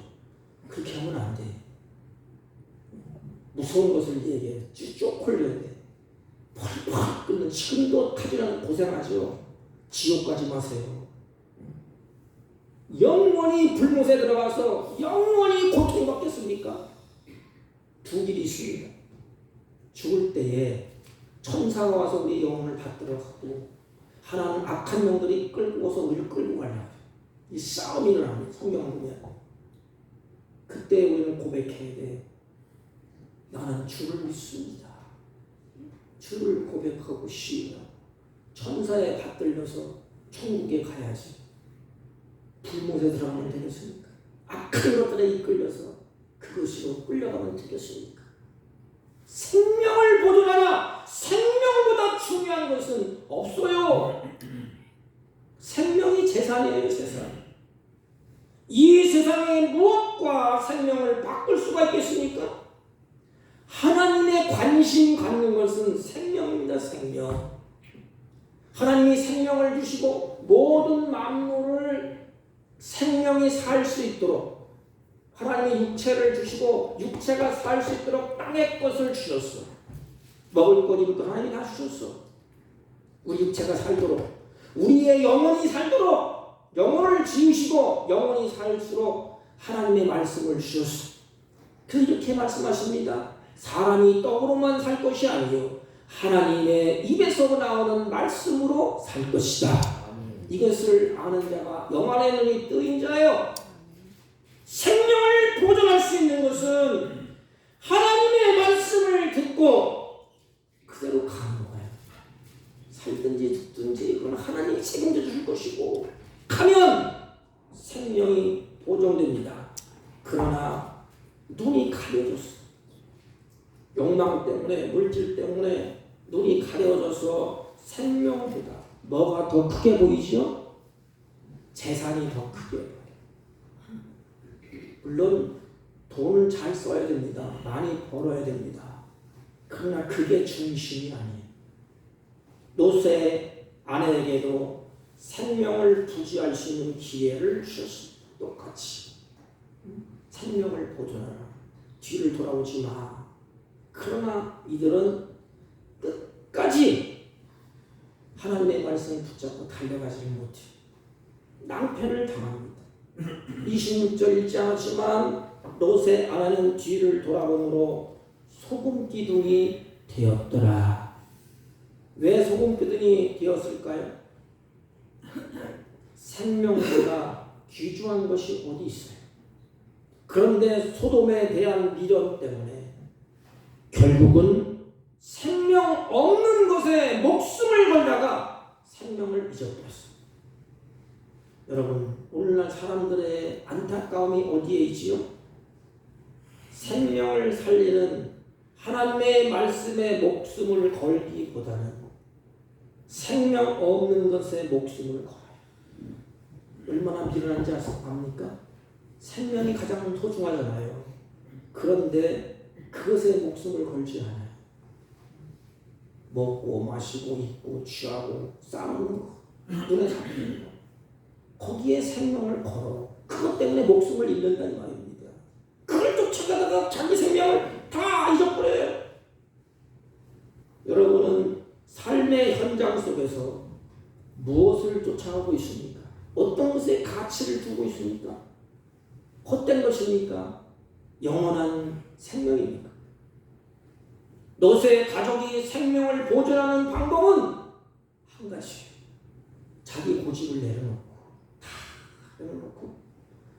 그렇게 하면 안 돼. 무서운 것을 얘기해. 쭉 홀려야 돼. 펄펄 끓는 지금도 카지노는 고생하죠. 지옥 가지 마세요. 영원히 불못에 들어가서 영원히 고통받겠습니까? 두 길이 있습니다. 죽을 때에 천사가 와서 우리 영혼을 받들어 가고 하나는 악한 영들이 끌고서 우리를 끌고 가려고 이 싸움이 일어납니다. 성경을 보면 그때 우리는 고백해야 돼. 나는 주를 믿습니다. 주를 고백하고 쉬며 천사에 받들려서 천국에 가야지. 불못에 들어가면 되겠습니까? 악한 것들에 이끌려서 그것으로 끌려가면 되겠습니까? 생명을 보존하라. 생명보다 중요한 것은 없어요. 생명이 재산이에요. 재산. 이 세상에 무엇과 생명을 바꿀 수가 있겠습니까? 하나님의 관심 갖는 것은 생명입니다. 생명. 하나님이 생명을 주시고 모든 만물을 생명이 살 수 있도록 하나님이 육체를 주시고 육체가 살 수 있도록 땅의 것을 주셨어. 먹을 것 입을 것 하나님이 다 주셨어. 우리 육체가 살도록 우리의 영혼이 살도록 영혼을 지으시고 영혼이 살수록 하나님의 말씀을 주셨어. 그렇게 말씀하십니다. 사람이 떡으로만 살 것이 아니요 하나님의 입에서 나오는 말씀으로 살 것이다. 이것을 아는 자가 영안의 눈이 뜨인 자요. 생명을 보존할 수 있는 것은 하나님의 말씀을 듣고 그대로 가는 거예요. 살든지 죽든지 그건 하나님이 책임져 줄 것이고 가면 생명이 보존됩니다. 그러나 눈이 가려졌어. 욕망 때문에 물질 때문에 눈이 가려져서 생명보다 뭐가 더 크게 보이죠? 재산이 더 크게 보여요. 물론 돈을 잘 써야 됩니다. 많이 벌어야 됩니다. 그러나 그게 중심이 아니에요. 롯의 아내에게도 생명을 부지할 수 있는 기회를 주셨습니다. 똑같이 생명을 보존하라. 뒤를 돌아오지 마. 그러나 이들은 끝까지 하나님의 말씀을 붙잡고 달려가지 못해 낭패를 당합니다. 26절 읽지 않았지만 롯의 아내는 뒤를 돌아보므로 소금기둥이 되었더라. 왜 소금기둥이 되었을까요? 생명보다 귀중한 것이 어디 있어요? 그런데 소돔에 대한 미련 때문에 결국은 생명 없는 것에 목숨을 걸다가 생명을 잊어버렸어요. 여러분, 오늘날 사람들의 안타까움이 어디에 있지요? 생명을 살리는 하나님의 말씀에 목숨을 걸기보다는 생명 없는 것에 목숨을 걸어요. 얼마나 미련한지 압니까? 생명이 가장 소중하잖아요. 그런데 그것에 목숨을 걸지 않아요. 먹고 마시고 입고 취하고 싸우는 거, 눈에 잡히는 거, 거기에 생명을 걸어. 그것 때문에 목숨을 잃는다는 말입니다. 그걸 쫓아가다가 자기 생명을 다 잊어버려요. 여러분은 삶의 현장 속에서 무엇을 쫓아가고 있습니까? 어떤 것에 가치를 두고 있습니까? 헛된 것입니까? 영원한 생명입니까? 롯의 가족이 생명을 보존하는 방법은 한 가지예요. 자기 고집을 내려놓고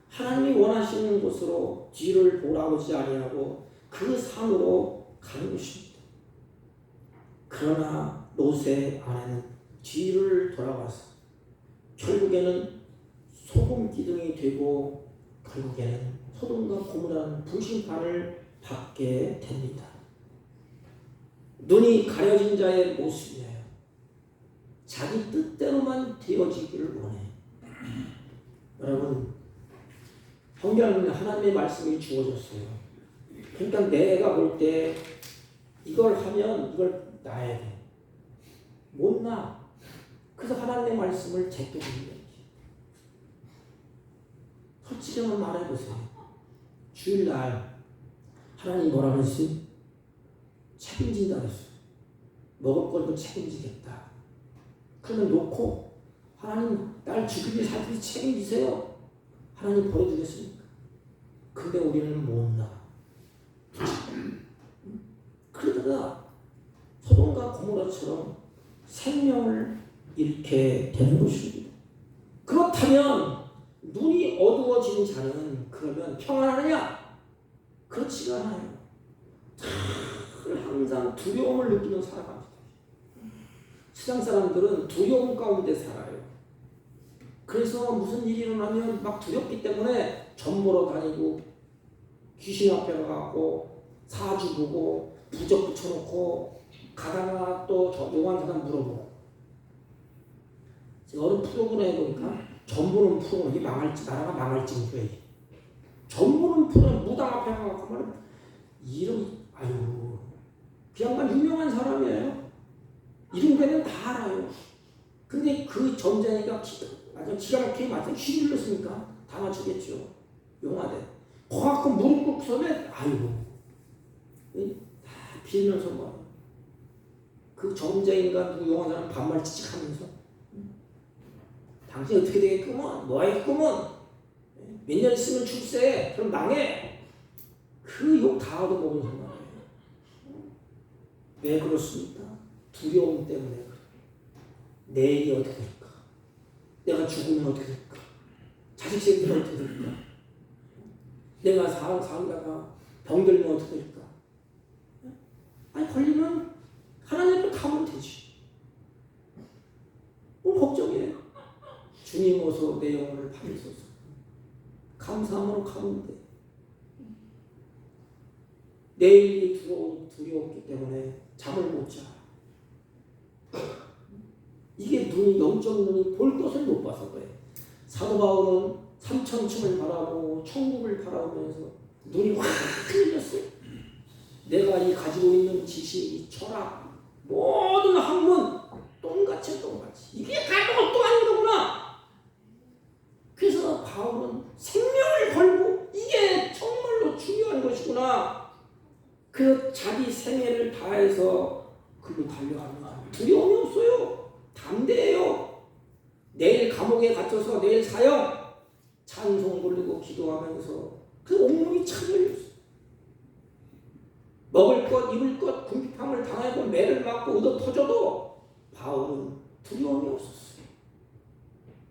하나님이 원하시는 곳으로 뒤를 돌아보지 아니하고 그 산으로 가는 것입니다. 그러나 롯의 아내는 뒤를 돌아와서 결국에는 소금 기둥이 되고 결국에는 소돔과 고모라는 불심판을 받게 됩니다. 눈이 가려진 자의 모습이에요. 자기 뜻대로만 되어지기를 원해. 여러분, 성경에는 하나님의 말씀이 주어졌어요. 그러니까 내가 볼 때 이걸 하면 이걸 놔야 돼. 못 놔. 그래서 하나님의 말씀을 제껴버리는 거지. 솔직히 한번 말해보세요. 주일날 하나님 뭐라 그랬어요? 책임진다 그랬어요. 먹을 것도 책임지겠다. 그러면 놓고 하나님 날 죽이기 살기 책임지세요. 하나님 버려주겠습니까? 근데 우리는 못 나. 그러다가 소돔과 고모라처럼 생명을 잃게 되는 것입니다. 그렇다면 눈이 어두워진 자는 그러면 평안하느냐? 그렇지가 않아요. 항상 두려움을 느끼며 살아갑니다. 세상 사람들은 두려움 가운데 살아요. 그래서 무슨 일이 일어나면 막 두렵기 때문에 전보러 다니고 귀신 앞에 가고 사주 보고 부적 붙여놓고 가다가 또 용한 사람 물어보고. 제가 어느 프로그램에 보니까 전보는 프로그램이 망할지 나라가 망할지 모르겠어요. 전보는 프로그램 무당 앞에 가고 말은 이름 아유 그 양반 유명한 사람이에요. 이름 되면 다 알아요. 근데 그 점쟁이가 아주 기가 막히게 맞아 휘둘렀으니까 다 맞추겠죠. 용하대. 거갖고 무릎 꿇고 서면 아이고 다 빌면서 뭐 그 점쟁이가 누구 용한 사람 반말 찌직하면서 당신 어떻게 되겠구먼 뭐 하겠구먼 몇 년 있으면 출세 그럼 망해 그 욕 다 얻어먹은 사람이에요. 왜 그렇습니까? 두려움 때문에 그래요. 내일이 어떻게 될까? 내가 죽으면 어떻게 될까? 자식 새끼는 어떻게 될까? 내가 살다가 병들면 어떻게 될까? 아니 걸리면 하나님 앞에 가면 되지. 뭘 걱정해? 주님 어서 내 영혼을 받으소서. 감사함으로 가면 돼. 내일이 두려웠기 때문에 잠을 못 자. 이게 눈이 영적 눈이 볼 것을 못 봐서 그래. 사도 바울은 삼천층을 바라보고 천국을 바라보면서 눈이 확 열렸어요. 내가 이 가지고 있는 지식, 이 철학, 모든 학문 똥같이 이게 가지고 아닌 거구나. 그래서 바울은 생명을 걸고 이게 정말로 중요한 것이구나. 그 자기 생애를 다해서 그로 달려갑니다. 두려움이 없어요. 담대해요. 내일 감옥에 갇혀서 내일 사형 찬송 부르고 기도하면서 그 온몸이 차들렸어요. 먹을 것 입을 것 궁핍함을 당하고 매를 맞고 얻어 터져도 바울은 두려움이 없었어요.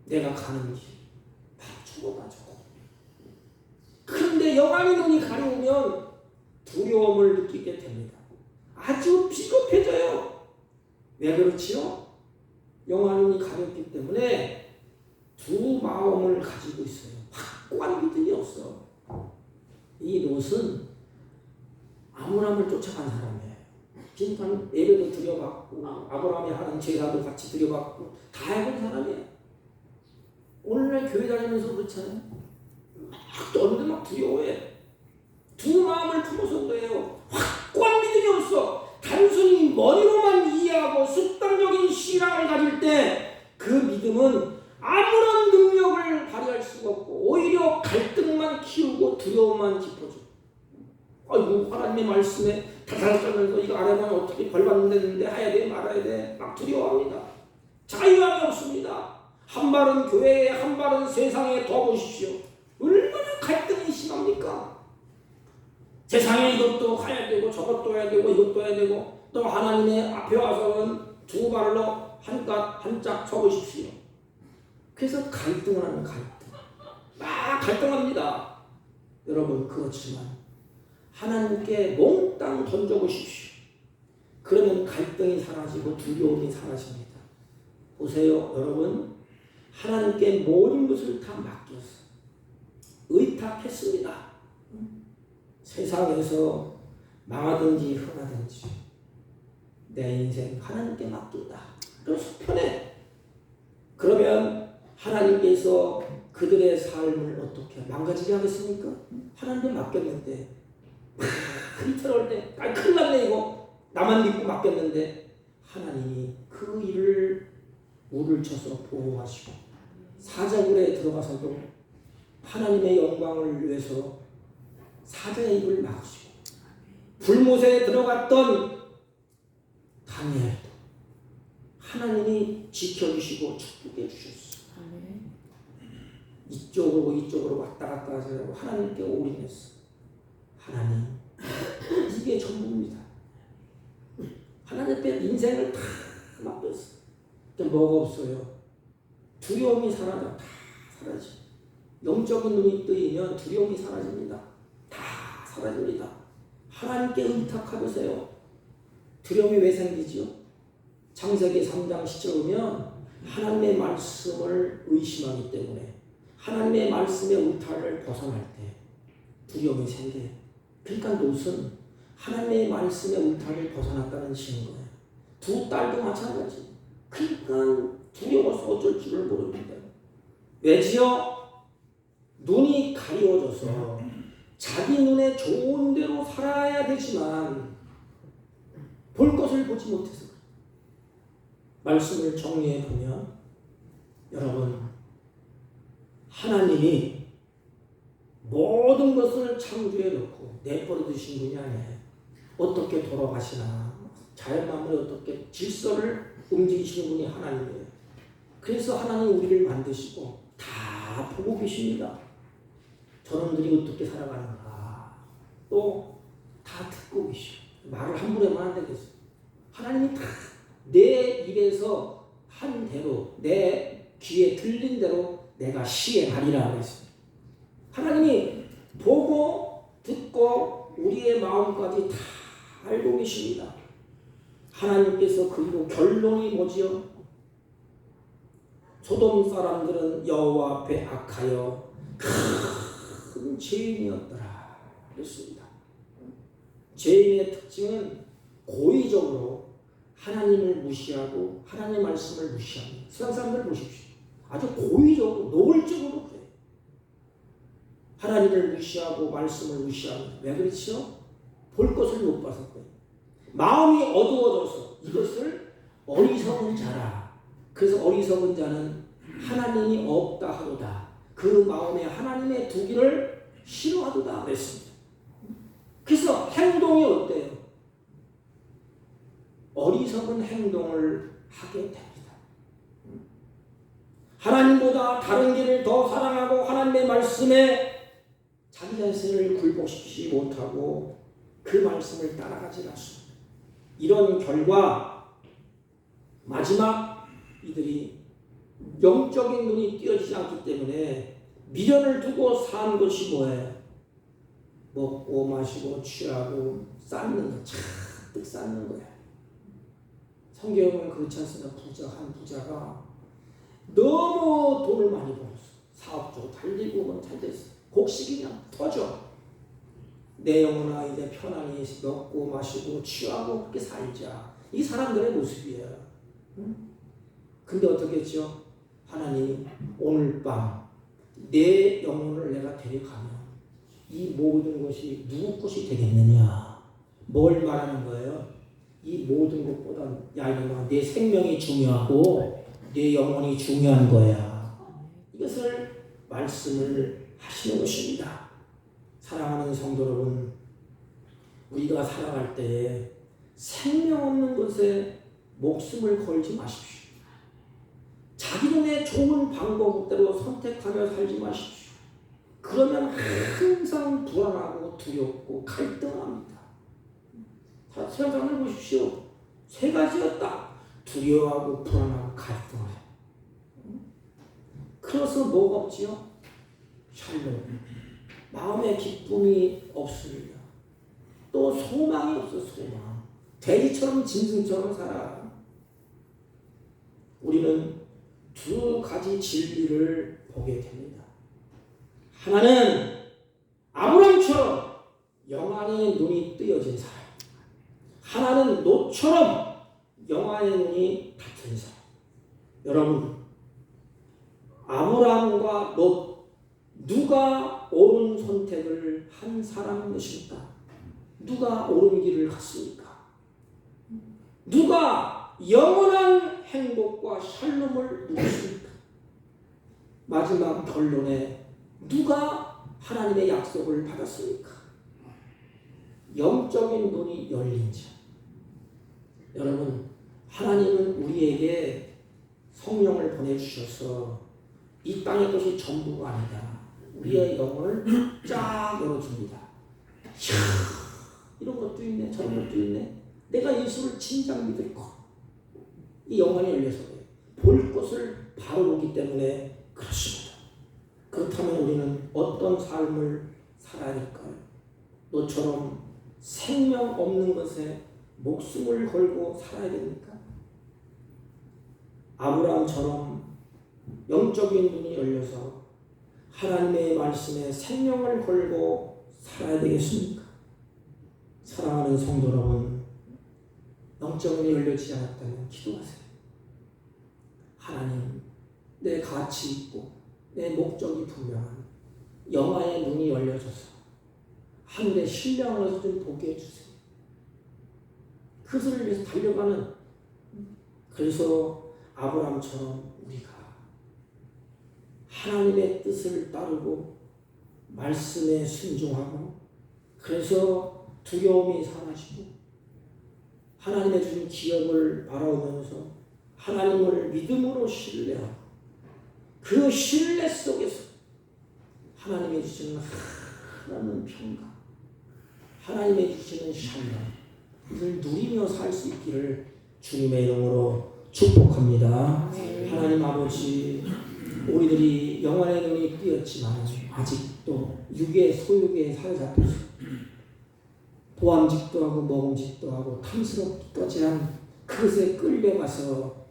내가 가는 길 바로 저거다 저거. 그런데 영안의 눈이 가려우면 두려움을 느끼게 됩니다. 아주 비겁해져요. 왜 그렇지요? 영안의 눈이 가렸기 때문에 두 마음을 가지고 있어요. 확고한 믿음이 없어. 이 롯은 아브라함을 쫓아간 사람이에요. 빈판 예배도 드려봤고 아브라함이 하는 제사도 같이 드려봤고 다 해본 사람이에요. 오늘날 교회 다니면서 그렇잖아요. 어른들 막 두려워해. 두 마음을 품어서 그래요. 확고한 믿음이 없어. 단순히 머리로만 이해하고 습관적인 신앙을 가질 때 그 믿음은 아무런 능력을 발휘할 수가 없고 오히려 갈등만 키우고 두려움만 깊어져. 아이고 하나님의 말씀에 다다닥 떨면서 이거 안 하면 어떻게 벌 받는다는데 해야 돼 말아야 돼 막 두려워합니다. 자유함이 없습니다. 한 발은 교회에 한 발은 세상에 더 보십시오. 얼마나 갈등이 심합니까? 세상에 이것도 가야 되고 저것도 해야 되고 이것도 해야 되고 또 하나님의 앞에 와서는 두 발로 한짝 서보십시오. 그래서 갈등을 하는 갈등. 막 갈등합니다. 여러분 그렇지만 하나님께 몽땅 던져보십시오. 그러면 갈등이 사라지고 두려움이 사라집니다. 보세요 여러분, 하나님께 모든 것을 다 맡겨서 의탁했습니다. 세상에서 망하든지 흥하든지 내 인생 하나님께 맡긴다. 그래서 편해. 그러면 하나님께서 그들의 삶을 어떻게 망가지게 하겠습니까? 하나님께 맡겼는데 이틀 때 큰일 났네 이거 나만 믿고 맡겼는데 하나님이 그 일을 물을 쳐서 보호하시고 사자굴에 들어가서도 하나님의 영광을 위해서 사자의 입을 막으시고 불못에 들어갔던 다니엘도 하나님이 지켜주시고 축복해 주셨어요. 이쪽으로 왔다 갔다 하시라고 하나님께 올인했어. 하나님 이게 전부입니다. 하나님 앞에 인생을 다 맡겼어. 뭐가 없어요. 두려움이 사라져. 다 사라져. 영적인 눈이 뜨이면 두려움이 사라집니다. 다 사라집니다. 하나님께 의탁하보세요. 두려움이 왜 생기죠? 창세기 3장 10절 보면 하나님의 말씀을 의심하기 때문에 하나님의 말씀의 울타리를 벗어날 때 두려움이 생겨요. 그러니까 롯은 하나님의 말씀의 울타리를 벗어났다는 증거예요. 두 딸도 마찬가지. 그러니까 두려워서 어쩔 줄을 모릅니다. 왜지요? 눈이 가리워져서 자기 눈에 좋은 대로 살아야 되지만 볼 것을 보지 못해서 그래요. 말씀을 정리해 보면 여러분 하나님이 모든 것을 창조해 놓고 내버려 두신 분이 아니에요. 어떻게 돌아가시나 자연 만물에 어떻게 질서를 움직이시는 분이 하나님이에요. 그래서 하나님 우리를 만드시고 다 보고 계십니다. 저놈들이 어떻게 살아가는가 또 다 듣고 계시고 말을 함부로 하면 안 되겠어요. 하나님이 다 내 입에서 한 대로 내 귀에 들린 대로 내가 시행하리라 그랬습니다. 하나님이 보고 듣고 우리의 마음까지 다 알고 계십니다. 하나님께서 그리고 결론이 뭐지요? 소돔 사람들은 여호와 앞에 악하여 큰 죄인이었더라 그랬습니다. 죄인의 특징은 고의적으로 하나님을 무시하고 하나님의 말씀을 무시합니다. 세상 사람들 보십시오. 아주 고의적으로 노골적으로 그래요. 하나님을 무시하고 말씀을 무시합니다. 왜 그렇죠? 볼 것을 못 봐서 그래요. 마음이 어두워져서 이것을 어리석은 자라. 그래서 어리석은 자는 하나님이 없다 하도다. 그 마음에 하나님의 두기를 싫어하도다 그랬습니다. 그래서 행동이 어때요? 어리석은 행동을 하게 됩니다. 하나님보다 다른 길을 더 사랑하고 하나님의 말씀에 자기 자신을 굴복시키지 못하고 그 말씀을 따라가지 않습니다. 이런 결과 마지막 이들이 영적인 눈이 띄어지지 않기 때문에 미련을 두고 산 것이 뭐예요? 먹고 마시고 취하고 쌓는 거, 잔뜩 쌓는 거예요. 성경은 그렇지 않습니다. 한 부자가 너무 돈을 많이 벌었어. 사업적으로 달리고 잘 됐어. 곡식이 그냥 터져. 내 영혼아 이제 편안히 먹고 마시고 취하고 그렇게 살자. 이 사람들의 모습이에요. 근데 어떻게 했죠? 하나님 오늘 밤 내 영혼을 내가 데려가면 이 모든 것이 누구 것이 되겠느냐? 뭘 말하는 거예요? 이 모든 것보다 야 이놈아 내 생명이 중요하고 내 영혼이 중요한 거야. 이것을 말씀을 하시는 것입니다. 사랑하는 성도 여러분, 우리가 살아갈 때에 생명 없는 것에 목숨을 걸지 마십시오. 자기 눈에 좋은 방법대로 선택하며 살지 마십시오. 그러면 항상 불안하고 두렵고 갈등합니다. 자, 세상을 보십시오. 세 가지였다. 두려워하고 불안하고 갈등해요. 그래서 뭐가 없지요? 샬롬. 마음의 기쁨이 없습니다. 또 소망이 없어. 소망. 돼지처럼 짐승처럼 살아. 우리는 두 가지 진리를 보게 됩니다. 하나는 아브람처럼 영안의 눈이 뜨여진 사람. 하나는 롯처럼 영안의 눈이 닫힌 사람. 여러분, 아브람과 롯 누가 옳은 선택을 한 사람이십니까? 누가 옳은 길을 갔습니까? 누가 영원한 행복과 샬롬을 누렸습니까? 마지막 결론에 누가 하나님의 약속을 받았습니까? 영적인 눈이 열린 자. 여러분, 하나님은 우리에게 성령을 보내주셔서 이 땅의 것이 전부가 아니다. 우리의 영을 쫙 열어줍니다. 이야, 이런 것도 있네, 저런 것도 있네. 내가 예수를 진작 믿을 것. 이 영안이 열려서 그래요. 볼 것을 바로 보기 때문에 그렇습니다. 그렇다면 우리는 어떤 삶을 살아야 될까요? 너처럼 생명 없는 것에 목숨을 걸고 살아야 됩니까? 아브라함처럼 영적인 눈이 열려서 하나님의 말씀에 생명을 걸고 살아야 되겠습니까? 사랑하는 성도 여러분, 영적인 눈이 열려지지 않았다면 기도하세요. 하나님, 내 가치 있고 내 목적이 분명한 영화의 눈이 열려져서 하늘의 신령을 좀 보게 해주세요. 그것을 위해서 달려가는, 그래서 아브라함처럼 우리가 하나님의 뜻을 따르고 말씀에 순종하고, 그래서 두려움이 사라지고 하나님의 주신 기업을 바라보면서 하나님을 믿음으로 신뢰하고, 그 신뢰 속에서 하나님의 주시는 하나님 평강, 하나님의 주시는 샬롬, 이를 누리며 살 수 있기를 주님의 이름으로 축복합니다. 하나님 아버지, 우리들이 영안의 눈이 뜨였지만 아직도 육의 소욕에 사로잡혀서 보암직도 하고 먹음직도 하고 탐스럽고 떠질한 그것에 끌려가서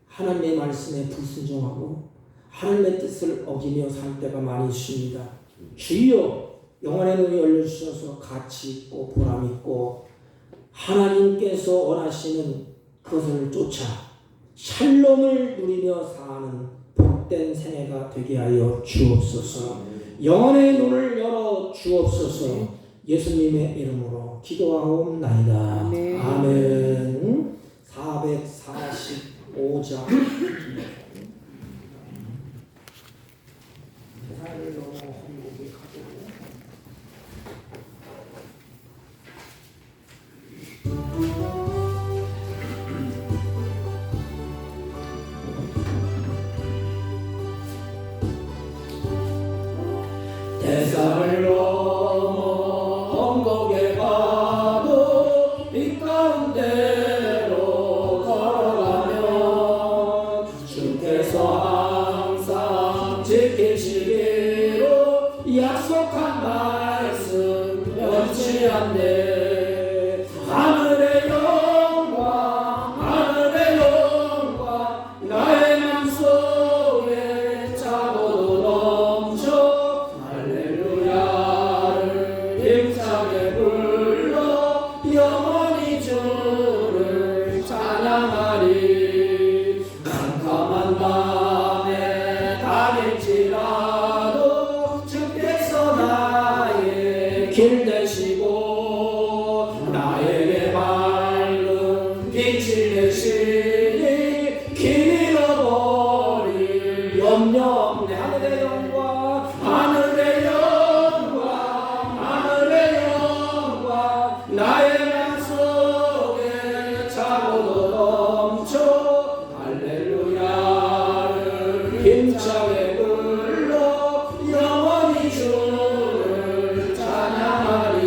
하나님의 말씀에 불순종하고 하나님의 뜻을 어기며 살 때가 많이 있습니다. 주여, 영안의 눈이 열려주셔서 가치 있고 보람 있고 하나님께서 원하시는 그것을 쫓아 샬롬을 누리며 사는 복된 생애가 되게 하여 주옵소서. 영혼의 눈을 열어 주옵소서. 예수님의 이름으로 기도하옵나이다. 아멘. 445장. 세상을 너무 험하게 가고 대상을 넘어 험곡에 가도 이 가운데로 걸어가며 주께서 항상 지키시기로 약속한 말씀 변치 않네. 하늘의 영광, 하늘의 영광, 나의 맘속에 차고도 넘쳐 할렐루야를 힘차게 불러 영원히 주를 찬양하리. 캄캄한 밤에 다닐지라도 주께서 나의 길 되시고 할렐루야를 힘차게 불러 영원히 주를 찬양하리.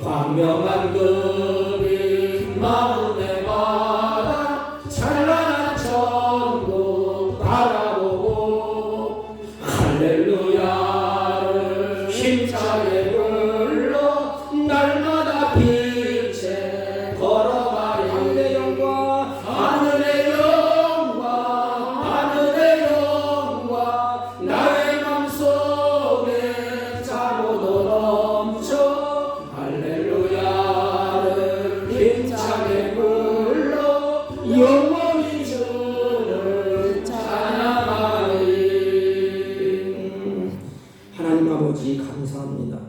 광명한 그빛 마음에 받아 찬란한 천국 바라보고 할렐루야를 힘차게 불러 날마다 빛에 걸어가리. 하늘의 영광 하늘의 영광 하늘의 영광 나의 맘속에 차고도 넘쳐 할렐루야를 힘차게 불러 영원히 주를 찬양하리. 하나님 아버지 감사합니다.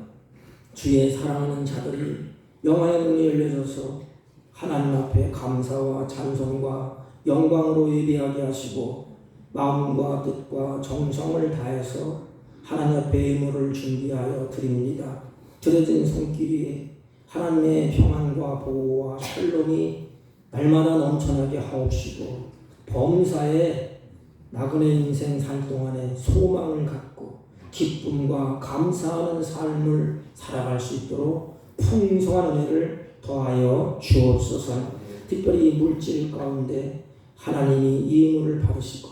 주의 사랑하는 자들이 영화의 문이 열려져서 하나님 앞에 감사와 찬송과 영광으로 예배하게 하시고 마음과 뜻과 정성을 다해서 하나님 앞에 예물을 준비하여 드립니다. 드려진 손길이 하나님의 평안과 보호와 샬롬이 날마다 넘쳐나게 하옵시고 범사에 나그네 인생 살 동안에 소망을 갖고 기쁨과 감사하는 삶을 살아갈 수 있도록 풍성한 은혜를 더하여 주옵소서. 특별히 물질 가운데 하나님이 예물을 받으시고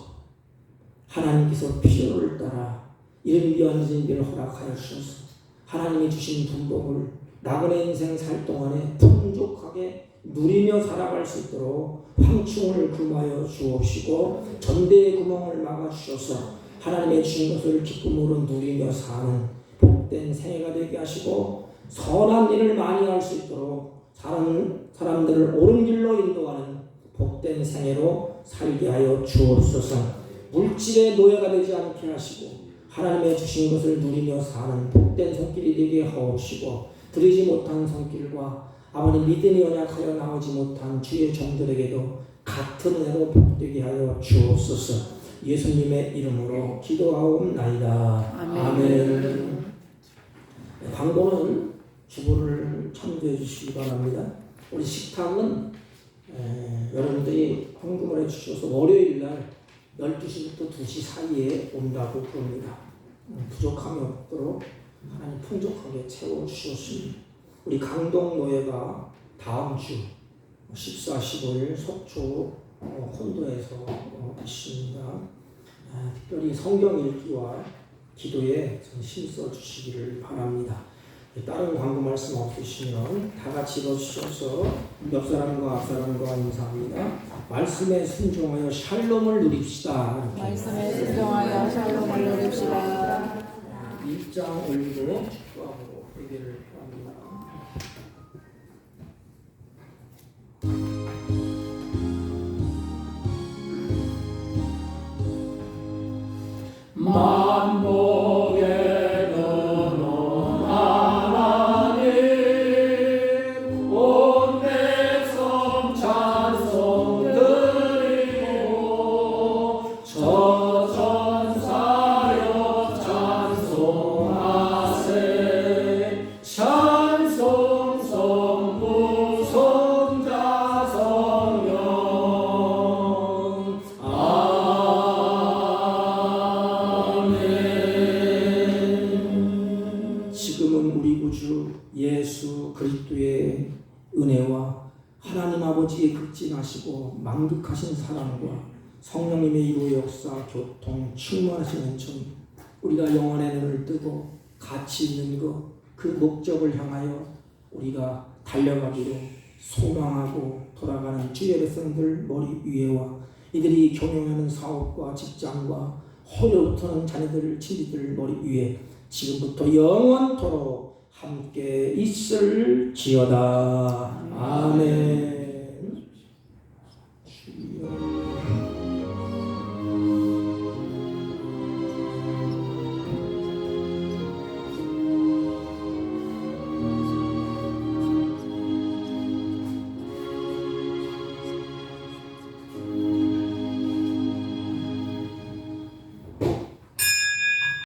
하나님께서 필요를 따라 이른 귀한 진비를 허락하여 주셔서 하나님이 주신 분복을 나그네 인생 살 동안에 풍족하게 누리며 살아갈 수 있도록 황충을 금하여 주옵시고 전대의 구멍을 막아주셔서 하나님의 주신 것을 기쁨으로 누리며 사는 복된 생애가 되게 하시고 선한 일을 많이 할 수 있도록 사람들을 옳은 길로 인도하는 복된 생애로 살게 하여 주옵소서. 물질의 노예가 되지 않게 하시고 하나님의 주신 것을 누리며 사는 복된 손길이 되게 하옵시고 드리지 못한 손길과 아버님 믿음이 연약하여 나오지 못한 주의 종들에게도 같은 은혜로 복되게 하여 주옵소서. 예수님의 이름으로 기도하옵나이다. 아멘. 광고는 주보를 참조해 주시기 바랍니다. 우리 식당은 여러분들이 헌금을 해주셔서 월요일날 12시부터 2시 사이에 온다고 그럽니다. 부족함이 없도록 하나님 풍족하게 채워주셨습니다. 우리 강동노예가 다음 주 14, 15일 속초 콘도에서 있습니다. 특별히 성경 읽기와 기도에 힘써 주시기를 바랍니다. 다른 광고 말씀 없으시면 다 같이 일어서셔서 옆 사람과 앞 사람과 인사합니다. 말씀에 순종하여 샬롬을 누립시다. 말씀에 순종하여 샬롬을 누립시다. 입장 올리고 축도하고 회개를 합니다. 만복의 근원 하나님 온 백성 찬송 드리고 저천사여 찬송하세. 찬송 성부 성자 성령 예수 그리스도의 은혜와 하나님 아버지의 극진하시고 만극하신 사랑과 성령님의 이루의 역사, 교통, 충만하신 은총, 우리가 영원의 눈을 뜨고 가치 있는 것, 그 목적을 향하여 우리가 달려가기로 소망하고 돌아가는 주의 백성들 머리 위에와 이들이 경영하는 사업과 직장과 호려부터는 자녀들, 친지들 머리 위에 지금부터 영원토록 함께 있을지어다. 아멘.